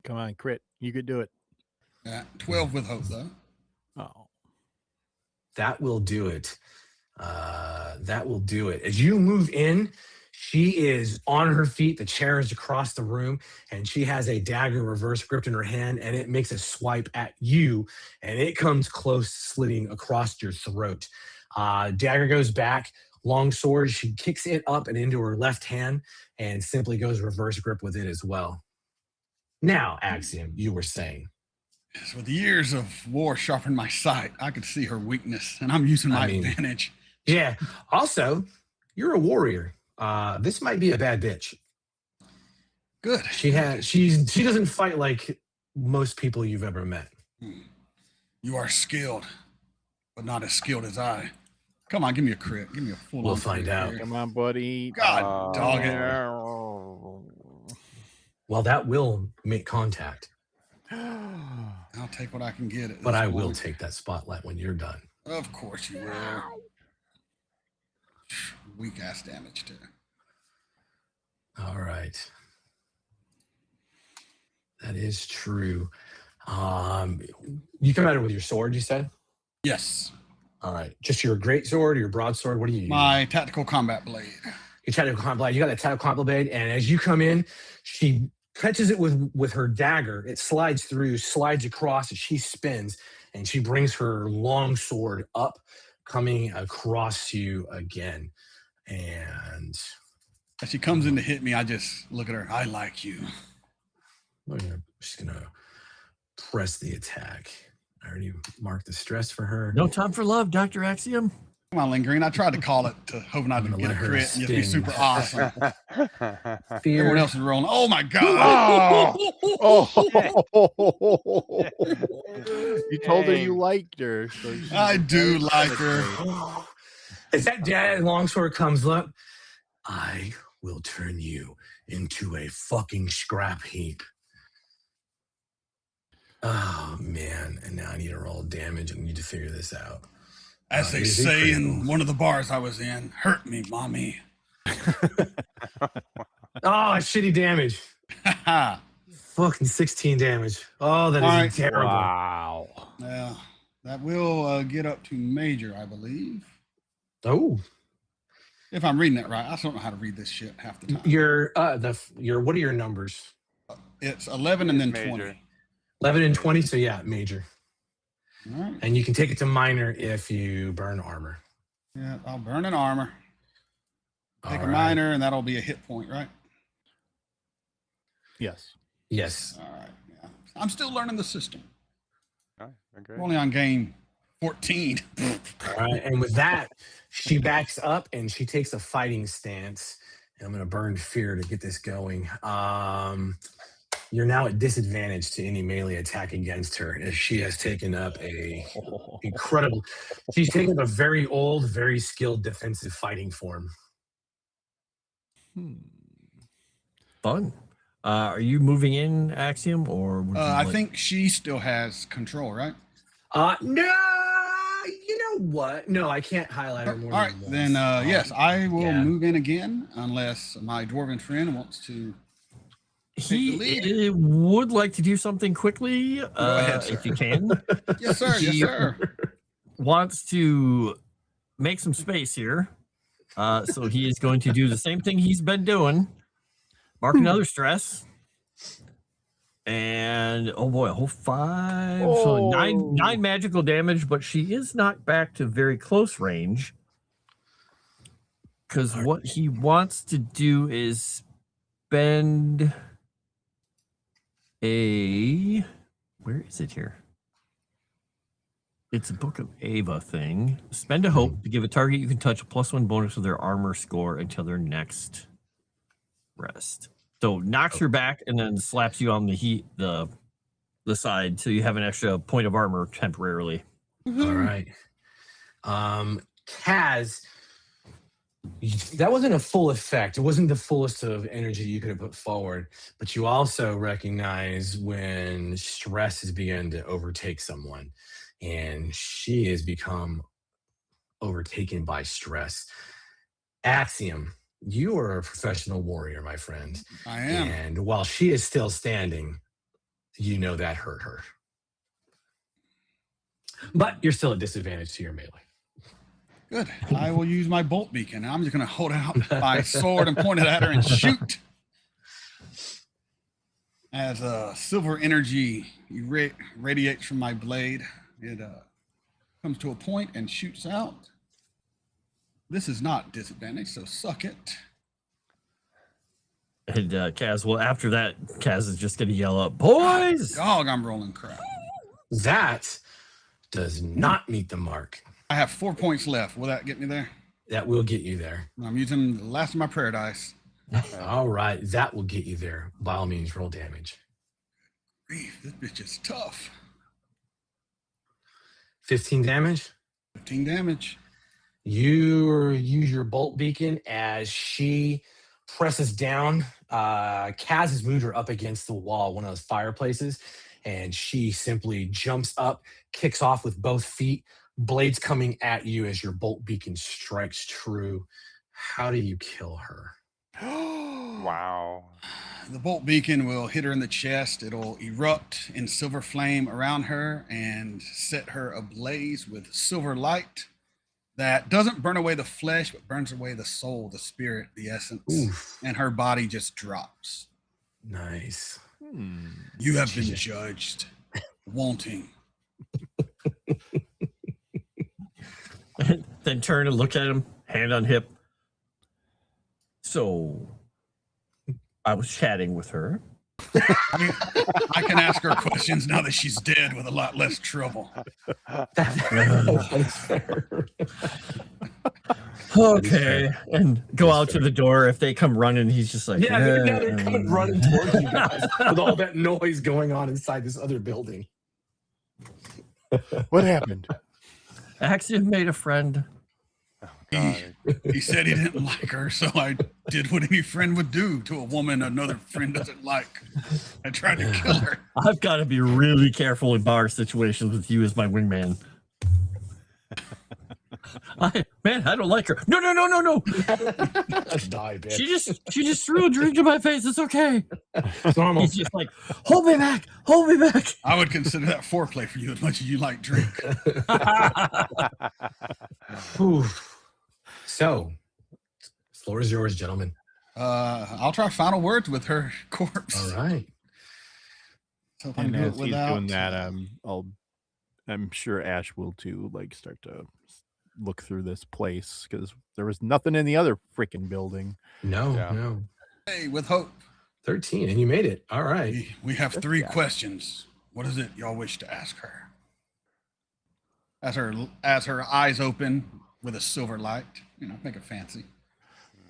Come on, crit. You could do it. 12 with hope, though. Oh. That will do it. That will do it. As you move in, she is on her feet. The chair is across the room, and she has a dagger reverse gripped in her hand, and it makes a swipe at you, and it comes close, slitting across your throat. Dagger goes back. Long sword, she kicks it up and into her left hand and simply goes reverse grip with it as well. Now, Axiom, you were saying. Yes, with years of war sharpened my sight, I could see her weakness, and I'm using my advantage. Yeah. Also, you're a warrior. This might be a bad bitch. Good. She doesn't fight like most people you've ever met. You are skilled, but not as skilled as I. Come on, give me a crit. Give me a full. We'll find out. Here. Come on, buddy. God, dog it. Well, that will make contact. I'll take what I can get. At But this I will point. take that spotlight when you're done. Of course you will. Weak ass damage too. All right. That is true. You come at it with your sword, you said? Yes. All right. Just your great sword or your broadsword? What do you use? My tactical combat blade. Your tactical combat blade. You got that tactical combat blade, and as you come in, she catches it with her dagger. It slides through, slides across, and she spins, and she brings her long sword up, coming across you again. And As she comes in to hit me, I just look at her. I like you. I'm just gonna press the attack. I already marked the stress for her. No time for love, Dr. Axiom. Come on, Lingering. I tried to call it to hoping I I'm didn't gonna get a let her crit and just be spin. super awesome. Fear. Everyone else is rolling. Oh my god. You told her you liked her. So I do like her. As that dad longsword comes up, I will turn you into a fucking scrap heap. Oh man, and now I need to roll damage and need to figure this out. As they Is it say in critical? one of the bars I was in, hurt me, mommy. Oh, shitty damage. Fucking 16 damage. Oh, that is All right. terrible. Wow. Yeah, that will get up to major, I believe. Oh, If I'm reading it right. I still don't know how to read this shit half the time. your what are your numbers? It's 11 and then Major. 20. 11 and 20, so yeah, major. All right. And you can take it to minor if you burn armor. Yeah, I'll burn an armor. Take All a right. minor, and that'll be a hit point, right? Yes. Yes. All right. Yeah. I'm still learning the system. Oh, okay. We're only on game 14. All right. And with that, she backs up and she takes a fighting stance. And I'm going to burn fear to get this going. You're now at disadvantage to any melee attack against her, as she has taken up she's taken up a very old, very skilled defensive fighting form. Fun. Are you moving in, Axiom, or would you I like- think she still has control, right? No, you know what? No, I can't highlight her All more right, than once. then yes, I will yeah. move in again unless my dwarven friend wants to. he lead. would like to do something quickly, ahead, sir. if you can. Yes, sir. Yes, He sir. wants to make some space here. So he is going to do the same thing he's been doing. Mark another stress. And oh boy, a whole 5. So nine magical damage, but she is knocked back to very close range. Because what he wants to do is spend a, where is it here? It's a Book of Ava thing. Spend a hope to give a target you can touch a +1 bonus to their armor score until their next rest. So knocks her back and then slaps you on the side, so you have an extra point of armor temporarily. All right. Kaz, that wasn't a full effect. It wasn't the fullest of energy you could have put forward, but you also recognize when stress has begun to overtake someone, and she has become overtaken by stress. Axiom, you are a professional warrior, my friend. I am. And while she is still standing, you know that hurt her. But you're still at disadvantage to your melee. Good. I will use my bolt beacon. I'm just going to hold out my sword and point it at her and shoot. As silver energy radiates from my blade, it comes to a point and shoots out. This is not disadvantage, so suck it. And Kaz, well, after that, Kaz is just going to yell up, "Boys!" Dog, I'm rolling crap. That does not meet the mark. I have 4 points left. Will that get me there? That will get you there. I'm using the last of my prayer dice. All right, that will get you there. By all means, roll damage. Grief, this bitch is tough. 15 damage. 15 damage. You use your bolt beacon as she presses down. Kaz has moved her up against the wall, one of those fireplaces, and she simply jumps up, kicks off with both feet, blades coming at you as your bolt beacon strikes true. How do you kill her? Wow. The bolt beacon will hit her in the chest. It'll erupt in silver flame around her and set her ablaze with silver light that doesn't burn away the flesh, but burns away the soul, the spirit, the essence. Oof. And her body just drops. Nice. You have been judged wanting. Then turn and look at him, hand on hip. So I was chatting with her. I can ask her questions now that she's dead with a lot less trouble. Okay, and go out to the door. If they come running, he's just like, Yeah, they're coming running towards you guys with all that noise going on inside this other building. What happened? Axiom made a friend. Oh, God. He said he didn't like her, so I did what any friend would do to a woman another friend doesn't like. I tried to kill her. I've got to be really careful in bar situations with you as my wingman. I don't like her. No. Die, bitch. She just threw a drink in my face. It's okay. It's normal. He's just like, hold me back. I would consider that foreplay for you as much as you like drink. So, floor is yours, gentlemen. I'll try final words with her corpse. All right. So if I can And do as it he's without, doing that, I'm sure Ash will too, like start to look through this place because there was nothing in the other freaking building. No. Hey, with hope. 13, and you made it. All right. We have 3 questions. What is it y'all wish to ask her? As her eyes open with a silver light, make it fancy.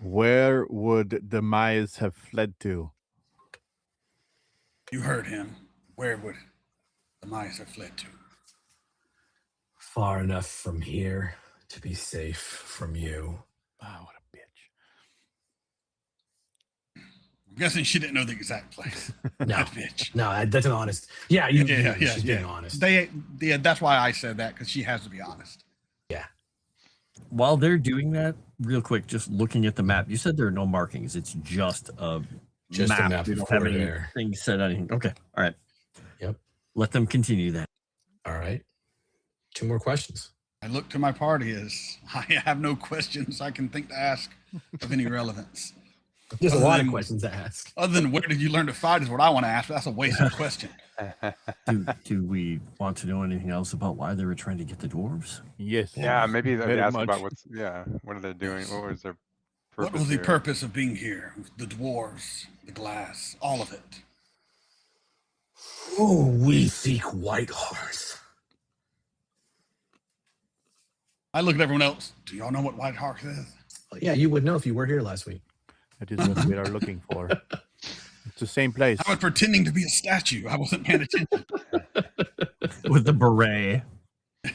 Where would Demise have fled to? You heard him. Where would the mice have fled to? Far enough from here to be safe from you. Oh, what a bitch. I'm guessing she didn't know the exact place. No, That bitch. no, that's an honest. Yeah, she's being honest. That's why I said that, because she has to be honest. Yeah. While they're doing that, real quick, just looking at the map, you said there are no markings. It's just a map. You don't have anything said anything. Okay. All right. Yep. Let them continue that. All right. 2 more questions. I look to my party as I have no questions I can think to ask of any relevance. There's a Other lot of than- questions to ask. Other than where did you learn to fight is what I want to ask. But that's a wasted question. Do we want to know anything else about why they were trying to get the dwarves? Yes. Yeah, maybe they very ask much. about what are they doing? What was their purpose What was the here? purpose of being here? The dwarves, the glass, all of it. Oh, we seek White Hearth. I look at everyone else. Do y'all know what White Hearth is? Yeah, you would know if you were here last week. That is what we are looking for. It's the same place. I was pretending to be a statue. I wasn't paying attention. With the beret.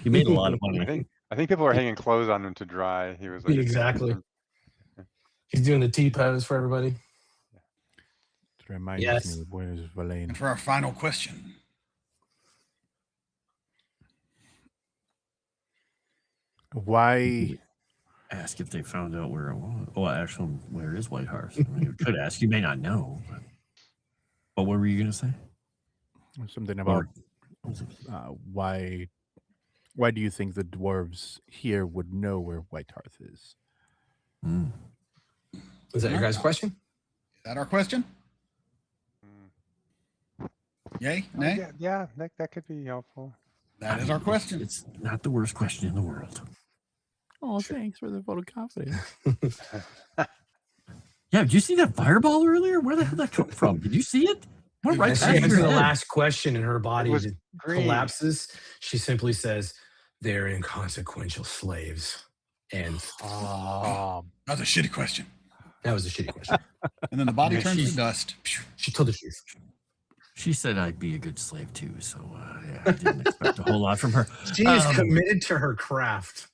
He made a lot of money. I think people are hanging clothes on him to dry. He was like Exactly. He's doing the T pose for everybody. It reminds Yes. me of where's Vane. And for our final question, Why? Ask if they found out where it was. Well, actually, where is White Hearth? I mean, you could ask. You may not know. But what were you going to say? Something about why do you think the dwarves here would know where White Hearth is? Mm. Is that your guys' question? is that our question? Yay? Nay? Yeah, that could be helpful. That is our question. It's not the worst question in the world. Oh, thanks for the vote of confidence. Yeah, did you see that fireball earlier? Where the hell did that come from? Did you see it? What right And she back in answers your the head? last question and her body was green. collapses. She simply says, they're inconsequential slaves. And That's a shitty question. that was a shitty question. And then the body Yeah, turns to she's- dust. She told the truth. She said I'd be a good slave too, so yeah, I didn't expect a whole lot from her. She is committed to her craft.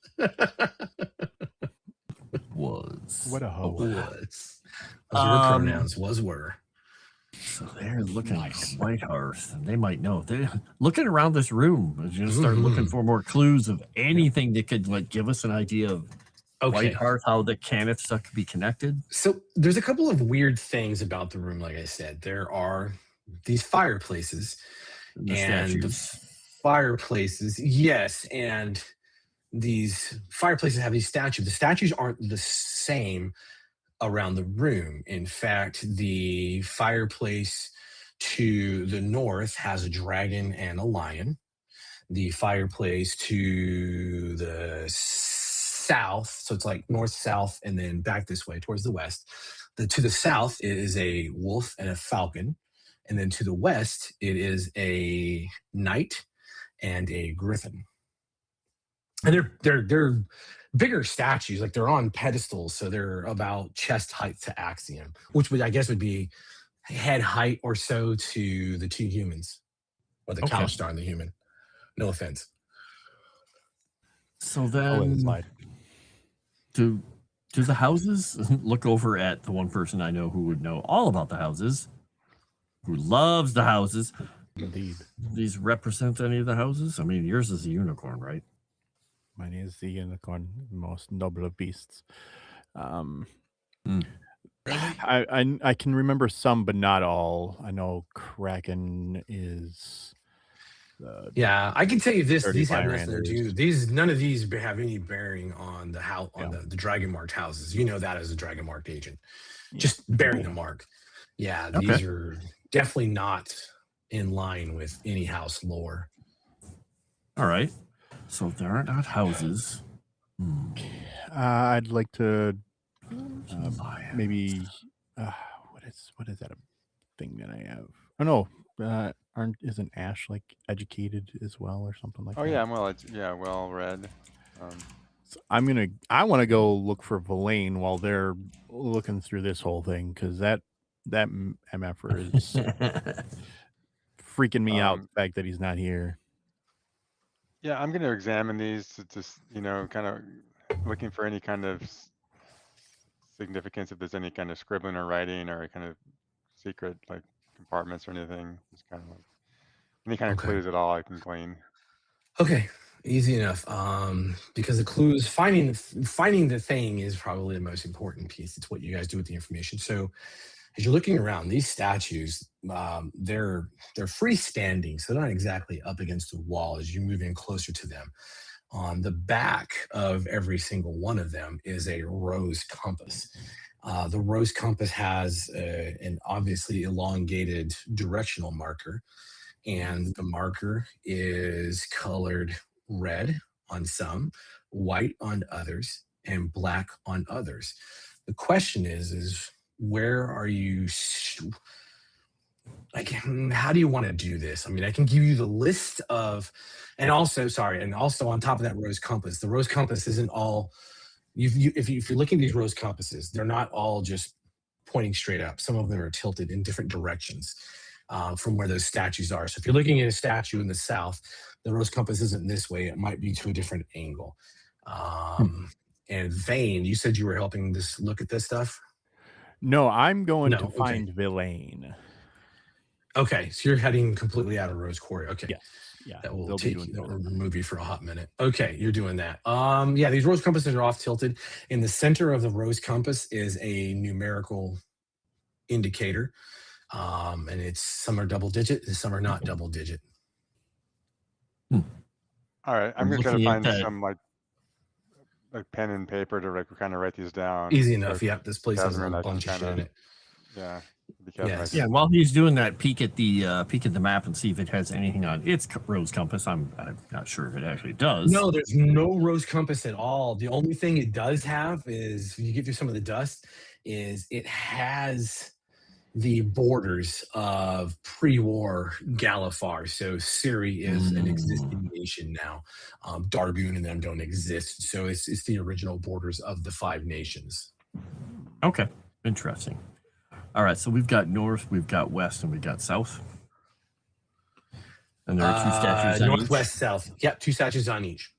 Was What a hoe. Was. Those were Um, pronouns. Was were. so they're looking Nice. at White Hearth, and they might know. They're looking around this room. We're gonna start looking for more clues of anything that could like give us an idea of Okay. White Hearth, how the Cannith stuff could be connected. So there's a couple of weird things about the room. Like I said, there are these fireplaces. And the And the statues. fireplaces, yes, and these fireplaces have these statues. The statues aren't the same around the room. In fact, the fireplace to the north has a dragon and a lion. The fireplace to the south, so it's like north, south, and then back this way towards the west. To the south is a wolf and a falcon. And then to the west, it is a knight and a griffin. And they're bigger statues, like they're on pedestals, so they're about chest height to Axiom, which would I guess would be head height or so to the two humans, or the Okay. couch star and the human. No offense. So I'll let it then, slide. do the houses look over at the one person I know who would know all about the houses, who loves the houses? Indeed. These represent any of the houses? I mean, yours is a unicorn, right? Mine is the unicorn, most noble of beasts. Really? I can remember some, but not all. I know Kraken is. Yeah, I can tell you this: Dirty these have nothing to Firehand do. is- None of these have any bearing on the house, on Yeah. the dragon marked houses. You know that as a dragon marked agent, Yeah. just bearing the mark. Yeah, Okay. these are definitely not in line with any house lore. All right. So there are not houses. I'd like to Lion. maybe. What is that a thing that I have? Oh no, isn't Ash like educated as well or something like Oh that? yeah, I'm well read. So I want to go look for Vane while they're looking through this whole thing, because that MFer is freaking me out. Um, The fact that he's not here. Yeah, I'm going to examine these to just, kind of looking for any kind of significance, if there's any kind of scribbling or writing or kind of secret like compartments or anything. Just kind of like any kind of Okay. clues at all I can glean. Okay, easy enough. Because the clues, finding the thing is probably the most important piece. It's what you guys do with the information. So, as you're looking around, these statues, they're freestanding, so they're not exactly up against the wall as you move in closer to them. On the back of every single one of them is a rose compass. The rose compass has an obviously elongated directional marker, and the marker is colored red on some, white on others, and black on others. The question is where are you? Like, how do you want to do this? I mean, I can give you the list of, and also on top of that rose compass, the rose compass isn't all. If you're looking at these rose compasses, they're not all just pointing straight up. Some of them are tilted in different directions from where those statues are. So if you're looking at a statue in the south, the rose compass isn't this way. It might be to a different angle. And Vane, you said you were helping this look at this stuff? No, I'm going No, to okay. find Villain. Okay, so you're heading completely out of Rose Quarry. Okay. Yes. Yeah. That will they'll be take doing you better. remove you for a hot minute. Okay, you're doing that. Yeah, these rose compasses are off tilted. In the center of the rose compass is a numerical indicator. And it's some are double digit and some are not double digit. All right, I'm gonna try to looking at find that. some like pen and paper to like kind of write these down. Easy enough. So Yep, this place has Kasimir a and I can bunch of shit in it. Yeah. Because Yes. Yeah, while he's doing that, peek at the map and see if it has anything on its rose compass. I'm not sure if it actually does. No, there's no rose compass at all. The only thing it does have is, if you get through some of the dust, is it has the borders of pre-war Galifar. So Siri is an existing nation now. Dargoon and them don't exist. So it's the original borders of the 5 nations. Okay, interesting. All right, so we've got north, we've got west, and we've got south. And there are 2 statues on northwest, each. south. Yep, 2 statues on each.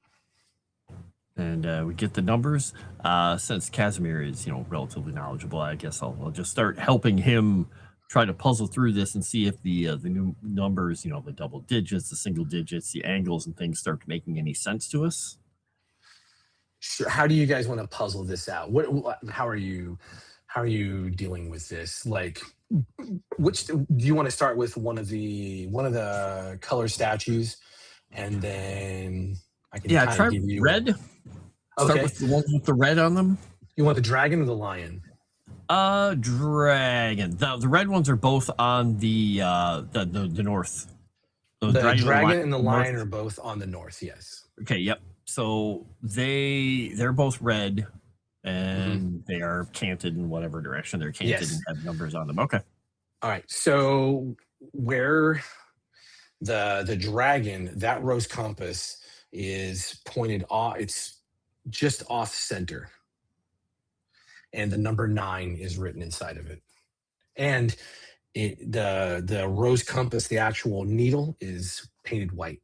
And we get the numbers. Since Kasimir is, relatively knowledgeable, I guess I'll just start helping him try to puzzle through this and see if the new numbers, the double digits, the single digits, the angles, and things start making any sense to us. Sure. How do you guys want to puzzle this out? How are you dealing with this? Like, which do you want to start with? One of the color statues, and then I can try give you red. Start with the ones with the red on them. You want the dragon or the lion? Dragon. The red ones are both on the north. The dragon and the lion are both on the north. Yes. Okay. Yep. So they're both red, and they are canted in whatever direction they're canted and have numbers on them. Okay. All right. So where the dragon, that rose compass is pointed off, it's just off center. And the number 9 is written inside of it. And the rose compass, the actual needle, is painted white.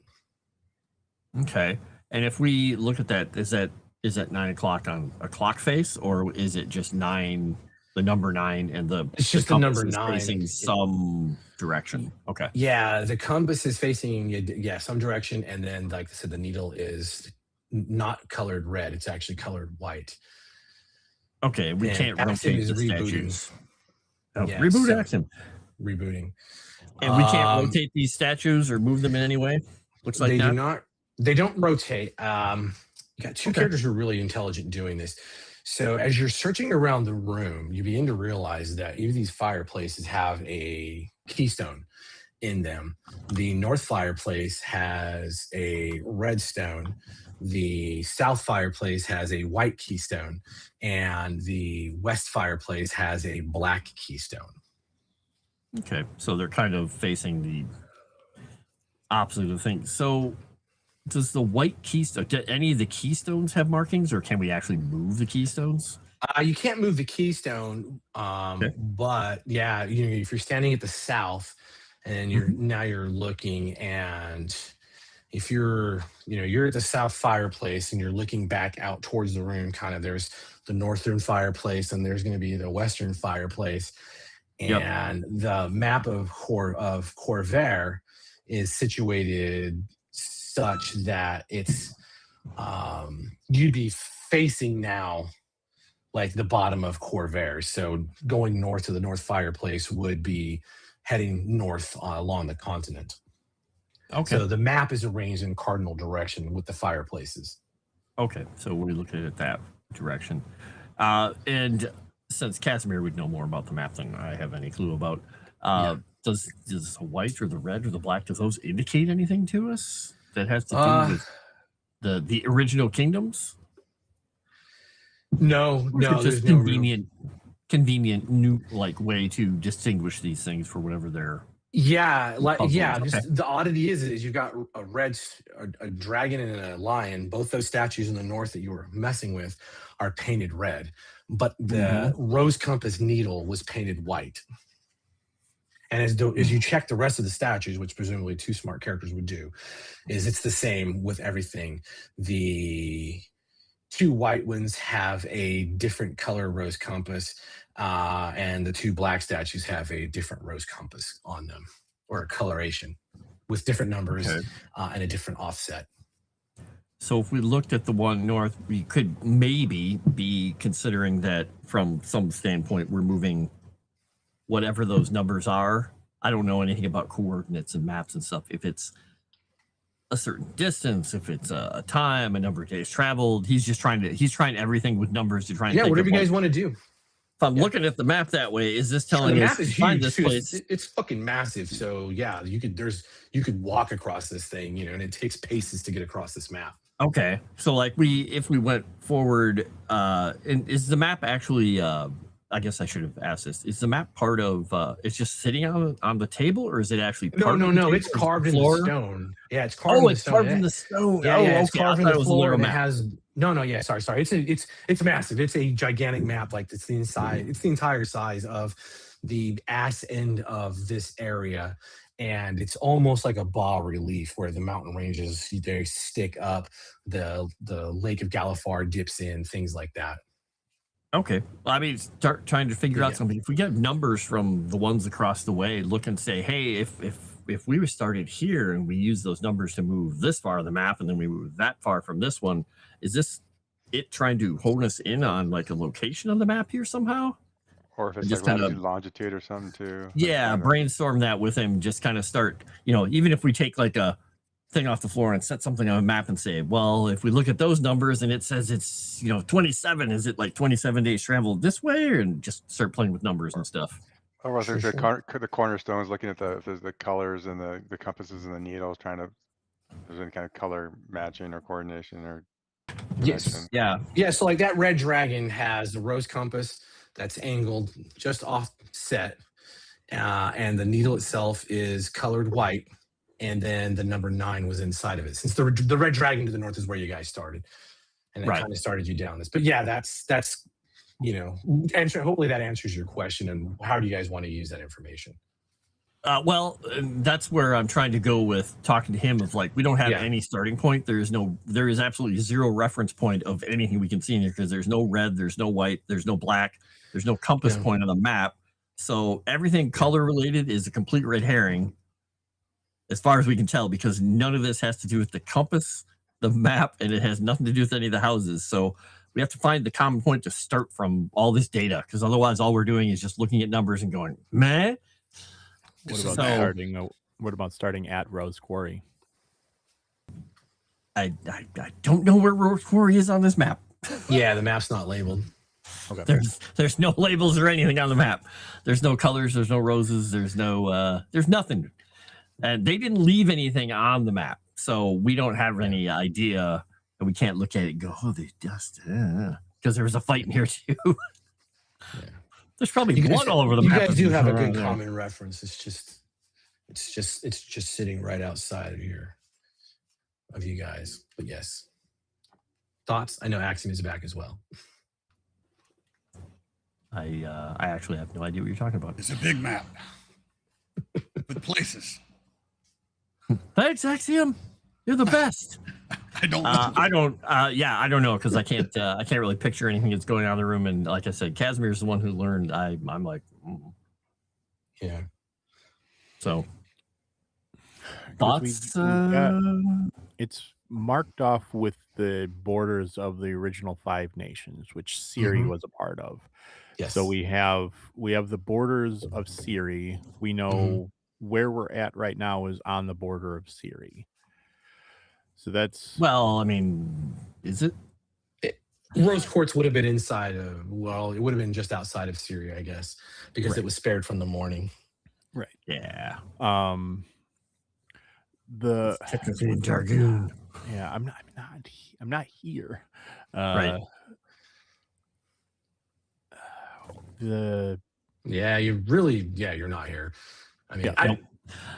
Okay. And if we look at that, is that 9 o'clock on a clock face, or is it just 9, the number 9, and it's just the number 9 facing some direction? Okay. Yeah, the compass is facing some direction, and then, like I said, the needle is not colored red; it's actually colored white. Okay, we can't rotate the statues. Oh, yeah, reboot Axiom. Rebooting. And we can't rotate these statues or move them in any way? Looks like they that. do not. They don't rotate. You got 2 characters who are really intelligent doing this. So as you're searching around the room, you begin to realize that even these fireplaces have a keystone in them. The north fireplace has a red stone. The south fireplace has a white keystone, and the west fireplace has a black keystone. Okay, so they're kind of facing the opposite of things. So does the white keystone, do any of the keystones have markings, or can we actually move the keystones? You can't move the keystone, but yeah, if you're standing at the south and you're looking, and if you're at the south fireplace and you're looking back out towards the room, kind of there's the northern fireplace and there's going to be the western fireplace, and the map of Khorvaire is situated such that it's you'd be facing now like the bottom of Khorvaire. So going north to the north fireplace would be heading north along the continent. Okay. So the map is arranged in cardinal direction with the fireplaces. Okay, so we're looking at that direction. And since Kasimir would know more about the map than I have any clue about, does the white or the red or the black, does those indicate anything to us that has to do with the original kingdoms? No, It's there's just no real... convenient new like way to distinguish these things for whatever they're. Yeah, Okay. just the oddity is you've got a dragon and a lion. Both those statues in the north that you were messing with are painted red, but the rose compass needle was painted white. And as you check the rest of the statues, which presumably 2 smart characters would do, it's the same with everything. The 2 white ones have a different color rose compass, and the 2 black statues have a different rose compass on them, or a coloration with different numbers and a different offset. So if we looked at the one north, we could maybe be considering that from some standpoint, we're moving whatever those numbers are. I don't know anything about coordinates and maps and stuff. If it's a certain distance, if it's a time, a number of days traveled, he's trying everything with numbers to try and whatever you guys want to do. If I'm looking at the map that way, is this telling us to find this place? It's fucking massive. So yeah, you could walk across this thing, and it takes paces to get across this map. Okay, so like if we went forward, and is the map actually? I guess I should have asked this. Is the map part of? It's just sitting on the table, or is it actually? No. It's carved in the stone. Yeah, it's carved. It's carved in the stone. Yeah, it's carved in the floor, and it has. No. Yeah, sorry. It's massive. It's a gigantic map. Like it's the inside. It's the entire size of the ass end of this area. And it's almost like a bas relief where the mountain ranges they stick up, the Lake of Galifar dips in, things like that. Okay, well, I mean, start trying to figure out something. If we get numbers from the ones across the way, look and say, hey, if we started here and we use those numbers to move this far on the map, and then we move that far from this one, is this it trying to hone us in on like a location on the map here somehow? Or if it's just like latitude, longitude or something too. Yeah, brainstorm that with him. Just kind of start, even if we take like a thing off the floor and set something on a map and say, well, if we look at those numbers and it says it's 27, is it like 27 days traveled this way? And just start playing with numbers and stuff. Or if there's the cornerstones, looking at if there's the colors and the compasses and the needles, trying to if there's any kind of color matching or coordination or Yes. Yeah. So like that red dragon has the rose compass that's angled just offset, and the needle itself is colored white, and then the number 9 was inside of it. Since the red dragon to the north is where you guys started, and it kind of started you down this. But yeah, that's hopefully that answers your question. And how do you guys want to use that information? Well, that's where I'm trying to go with talking to him of like, we don't have any starting point. There is absolutely zero reference point of anything we can see in here, because there's no red, there's no white, there's no black, there's no compass point on the map. So everything color related is a complete red herring as far as we can tell, because none of this has to do with the compass, the map, and it has nothing to do with any of the houses. So we have to find the common point to start from all this data, because otherwise all we're doing is just looking at numbers and going, meh. What about starting at Rose Quarry? I don't know where Rose Quarry is on this map. Yeah, the map's not labeled. Okay. There's no labels or anything on the map. There's no colors. There's no roses. There's nothing. And they didn't leave anything on the map, so we don't have any idea, and we can't look at it and go, oh, they just because there was a fight in here too. There's probably blood all over the map. You guys do have a good common reference. It's just sitting right outside of you guys. But yes. Thoughts? I know Axiom is back as well. I actually have no idea what you're talking about. It's a big map with places. Thanks, Axiom. You're the best. I don't know. I don't know, because I can't really picture anything that's going on in the room. And like I said, Kasimir's the one who learned. I'm like, yeah. So thoughts? It's marked off with the borders of the original 5 nations, which Siri was a part of. Yes. So we have the borders of Siri. We know where we're at right now is on the border of Syria. So that's Well, I mean, is it? Rose Quartz would have been inside of, well, it would have been just outside of Syria, I guess, because Right. it was spared from the morning. right. Yeah. The Technically Dargoon. yeah, I'm not here. Right. The Yeah, you're not here. I mean, Yeah.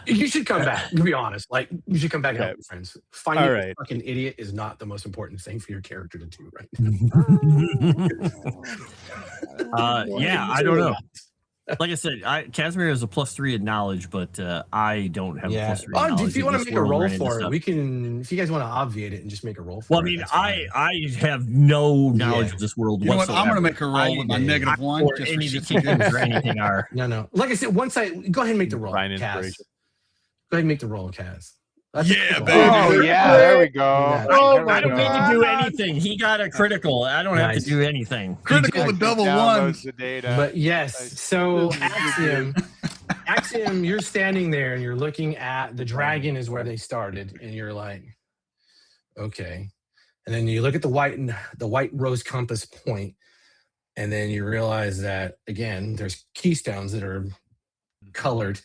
you should come back, to be honest. Like, you should come back and Okay. help your friends. Finding All a right. fucking idiot is not the most important thing for your character to do right Yeah, I don't know. Like I said, Kasimir is a +3 in knowledge, but I don't have a +3 in knowledge. If you want in to this make a world or roll any of this for it, stuff. we can. If you guys want to obviate it and just make a roll for Well, I it. mean, that's fine. I have no knowledge Yeah. of this world You know what? whatsoever. I'm going to make a roll with my -1. Or Just any of the for shits and kingdoms giggles. or anything are. No. Like I said, go ahead and make the roll, Divine Kaz. inspiration. Go ahead and make the roll, Kaz. Yeah, the baby. roll. Oh yeah, there we go. Yeah. I There we don't need go. to do anything. He got a critical. I don't have to Nice. do anything. Critical did. with double Downloads ones. the data. But yes, Nice. so Axiom, you're standing there and you're looking at the dragon is where they started, and you're like, okay. And then you look at the white rose compass point, and then you realize that again, there's keystones that are colored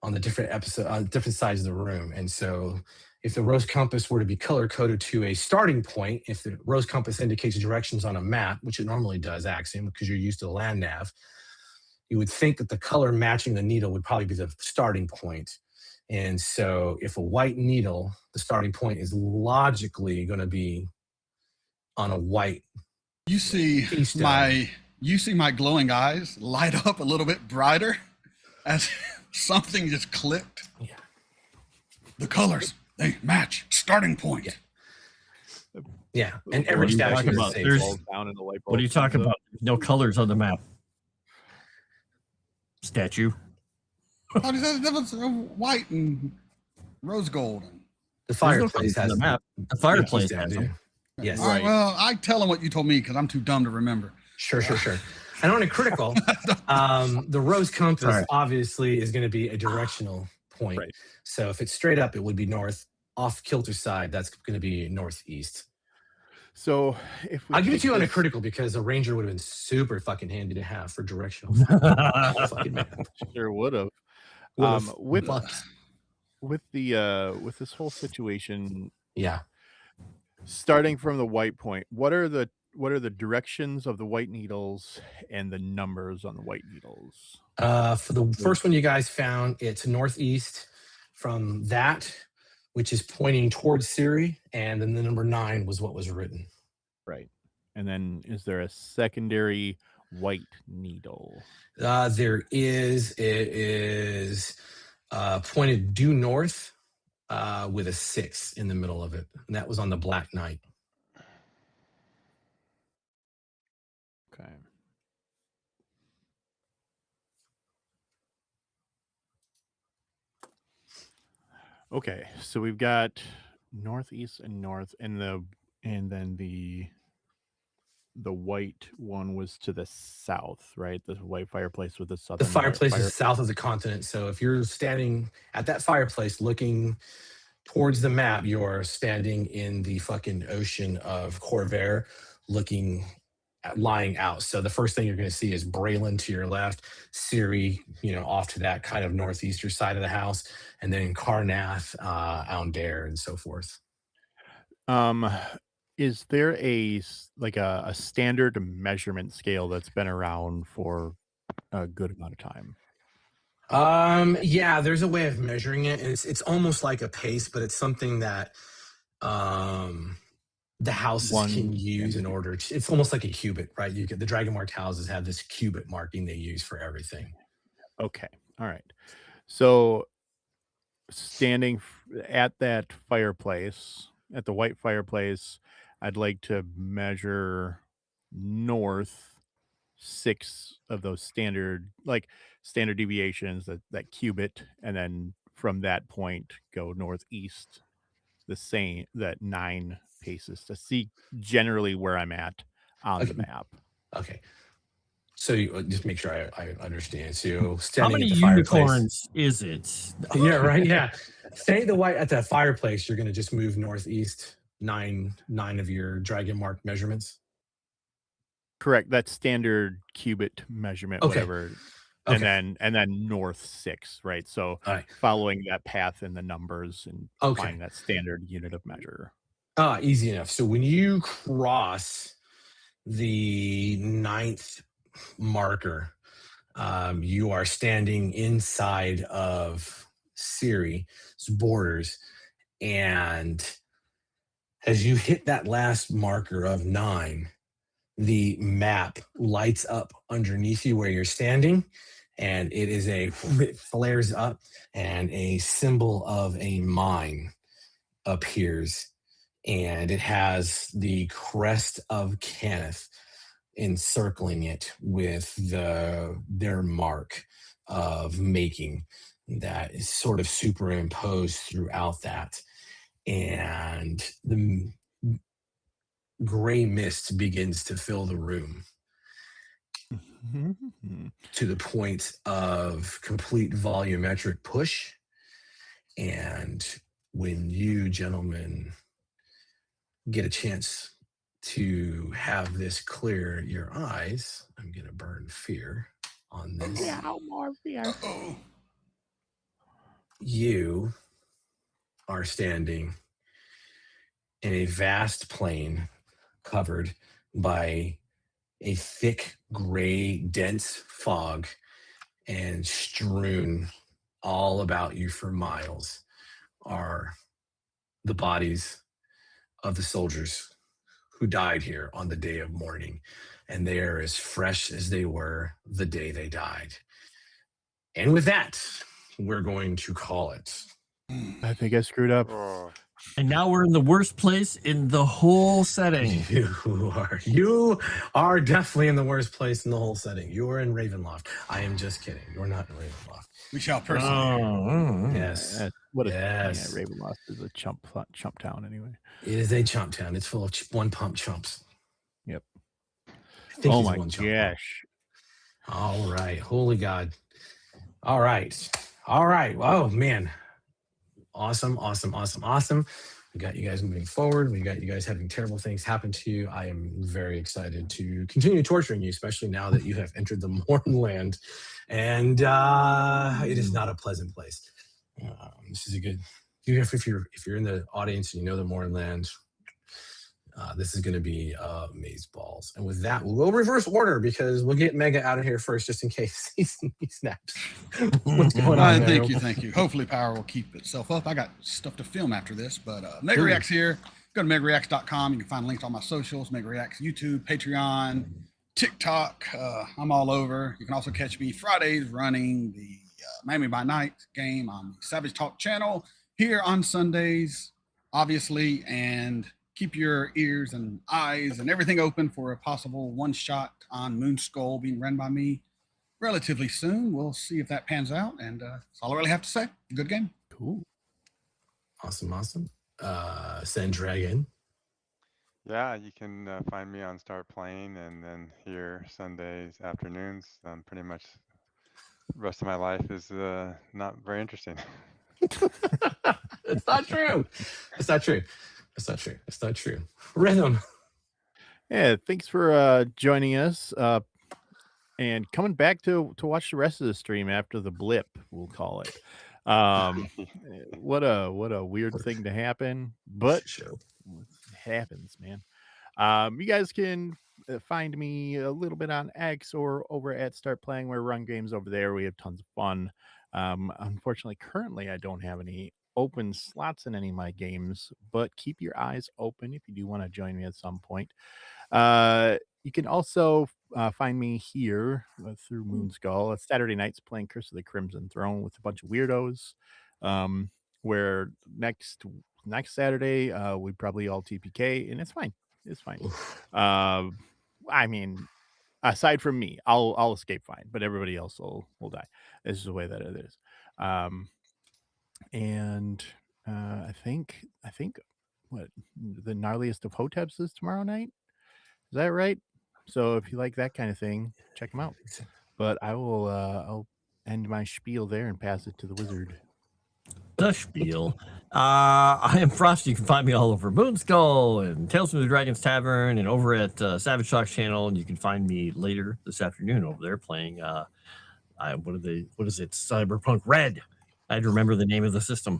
on the different sides of the room. And so if the rose compass were to be color coded to a starting point, if the rose compass indicates directions on a map, which it normally does, Axiom, because you're used to the land nav, you would think that the color matching the needle would probably be the starting point. And so if a white needle, the starting point is logically going to be on a white. You see keystone. my glowing eyes light up a little bit brighter as something just clicked. Yeah. The colors, they match. Starting point. Yeah. And every What are you statue talking is about? safe. There's- falls down and the light What are you bulb talking comes up. about? No colors on the map. Statue. Oh, that was white and rose gold. The There's no fireplace colors on has the map. The fireplace keystone, has dude. them. Yes. All right, Right. well, I tell them what you told me because I'm too dumb to remember. Sure. And on a critical, the rose compass Sorry. obviously is going to be a directional point. Right. So if it's straight up, it would be north. Off kilter side, that's going to be northeast. So if we I'll give it take to you on a this- critical because a ranger would have been super fucking handy to have for directional fucking map. Sure would have. Would've With fucked. with this whole situation, Yeah. starting from the white point, what are the directions of the white needles and the numbers on the white needles? For the first one you guys found, it's northeast from that, which is pointing towards Siri, and then the number 9 was what was written. Right. And then is there a secondary white needle? There is. It is pointed due north with a 6 in the middle of it, and that was on the Black Knight. Okay. Okay, so we've got northeast and north, and then the white one was to the south, right? The white fireplace with the southern. The fireplace is south of the continent. So if you're standing at that fireplace looking towards the map, you're standing in the fucking ocean of Khorvaire, lying out. So the first thing you're going to see is Braylon to your left, Siri, off to that kind of northeastern side of the house, and then Karnath, Aundare, and so forth. Is there a standard measurement scale that's been around for a good amount of time? Yeah, there's a way of measuring it. And it's almost like a pace, but it's something that the houses can use in order to, it's almost like a cubit, right? You get the dragonmarked houses have this cubit marking they use for everything. Okay. All right. So standing at that fireplace, at the white fireplace, I'd like to measure north 6 of those standard deviations, that cubit, and then from that point go northeast the same, that 9 paces, to see generally where I'm at on the map. Okay. So you, just make sure I understand. So How standing many at the fireplace. unicorns is it? Yeah, right. Yeah, standing at the fireplace. You're going to just move northeast nine of your dragon mark measurements. Correct. That's standard cubit measurement, Okay. whatever. Okay. And then north 6, right? So All right. following that path in the numbers and Okay. applying that standard unit of measure. Easy enough. So when you cross the 9th marker, you are standing inside of Siri's borders, and as you hit that last marker of 9, the map lights up underneath you where you're standing, and it flares up, and a symbol of a mine appears, and it has the crest of Kenneth encircling it with their mark of making that is sort of superimposed throughout that. And the gray mist begins to fill the room to the point of complete volumetric push. And when you gentlemen get a chance to have this clear your eyes, I'm going to burn fear on this. More fear. You are standing in a vast plain covered by a thick, gray, dense fog, and strewn all about you for miles are the bodies of the soldiers who died here on the day of mourning, and they are as fresh as they were the day they died. And with that, we're going to call it. I think I screwed up. Oh, And now we're in the worst place in the whole setting. You are definitely in the worst place in the whole setting. You are in Ravenloft. I am just kidding. You're not in Ravenloft. We shall persevere. Yes. What a Yes. Ravenloft is a chump town anyway. It is a chump town. It's full of one pump chumps. Yep. I think Oh he's my one chump. gosh. All right. Holy God. All right. Oh, man. Awesome. We got you guys moving forward. We got you guys having terrible things happen to you. I am very excited to continue torturing you, especially now that you have entered the Mournland. And it is not a pleasant place. This is a good... If you're in the audience and you know the Mournland, this is going to be maze balls. And with that, we'll reverse order because we'll get Mega out of here first, just in case he snaps. What's going on? Thank you. Hopefully, power will keep itself up. I got stuff to film after this, but Mega Reacts here. Go to megareacts.com. You can find links to all my socials: Mega Reacts, YouTube, Patreon, TikTok. I'm all over. You can also catch me Fridays running the Miami by Night game on the Savage Talk channel. Here on Sundays, obviously, and keep your ears and eyes and everything open for a possible one-shot on Moonskull being run by me relatively soon. We'll see if that pans out, and that's all I really have to say. Good game. Cool. Awesome. Send Dragon. yeah, you can find me on Start Playing, and then here Sundays afternoons. Pretty much the rest of my life is not very interesting. It's not true. Rhythm. Yeah, thanks for joining us and coming back to watch the rest of the stream after the blip, we'll call it. What a weird thing to happen, but it happens, man. You guys can find me a little bit on X or over at Start Playing, where we run games over there. We have tons of fun. Unfortunately, currently I don't have any open slots in any of my games, but keep your eyes open if you do want to join me at some point. You can also find me here through Moonskull. It's Saturday nights playing Curse of the Crimson Throne with a bunch of weirdos. Where next Saturday we probably all TPK, and it's fine. I mean, aside from me, I'll escape fine, but everybody else will die. This is the way that it is. And I think what the gnarliest of Hoteps is tomorrow night. Is that right? So if you like that kind of thing, check them out. But I will I'll end my spiel there and pass it to the wizard. The spiel. I am Frost. You can find me all over Moonskull and Tales from the Dragon's Tavern and over at Savage Talk's channel. And you can find me later this afternoon over there playing what is it? Cyberpunk Red. I had to remember the name of the system.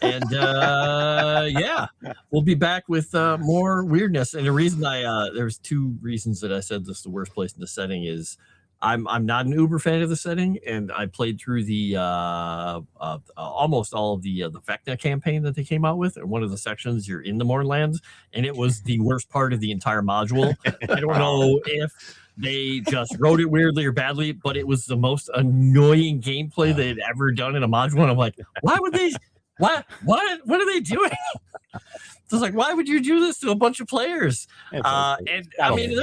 And yeah, we'll be back with more weirdness. And the reason there's two reasons that I said this is the worst place in the setting is I'm not an uber fan of the setting, and I played through the almost all of the Vecna campaign that they came out with. And one of the sections you're in the Mournlands, and it was the worst part of the entire module. I don't know if they just wrote it weirdly or badly, but it was the most annoying gameplay they had ever done in a module. And I'm like, why would they? What are they doing? So it's like, why would you do this to a bunch of players? And I mean,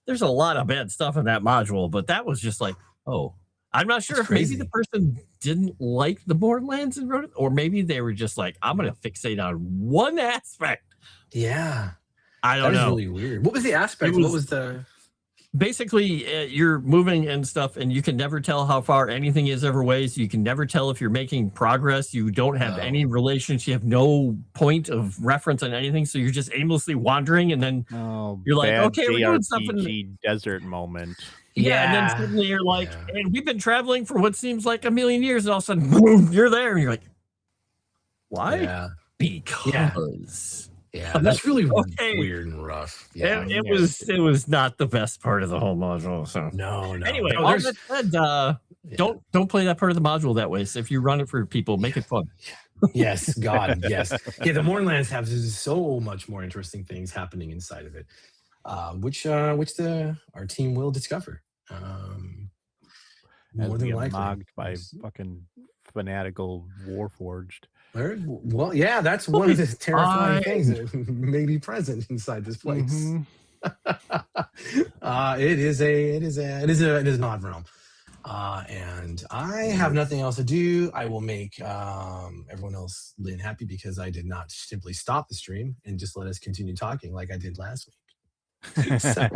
there's a lot of bad stuff in that module, but that was just like, oh, I'm not sure if maybe the person didn't like the Mournlands and wrote it, or maybe they were just like, I'm going to fixate on one aspect. Yeah. I don't know. That was really weird. What was the aspect? What was the... Basically, you're moving and stuff, and you can never tell how far anything is ever ways. You can never tell if you're making progress. You don't have any relationship. You have no point of reference on anything, so you're just aimlessly wandering, and then you're like, okay, we're doing something. Desert moment. Yeah, and then suddenly you're like, and we've been traveling for what seems like a million years, and all of a sudden, boom, you're there, and you're like, why? Yeah. Because. Yeah, that's really weird and rough. Yeah, it was not the best part of the whole module. So no. Anyway, all that said, don't play that part of the module that way. So if you run it for people, make it fun. Yes, God, yes. Yeah, the Mournlands have so much more interesting things happening inside of it, which our team will discover. More than likely, mogged by fucking fanatical Warforged. Well, yeah, that's one of the terrifying things that may be present inside this place. It is an odd realm, and I have nothing else to do. I will make everyone else Lynn happy because I did not simply stop the stream and just let us continue talking like I did last week. So,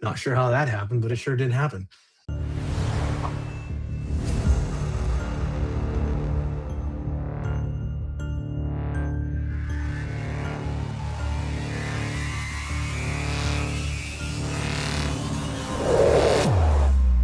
not sure how that happened, but it sure did happen.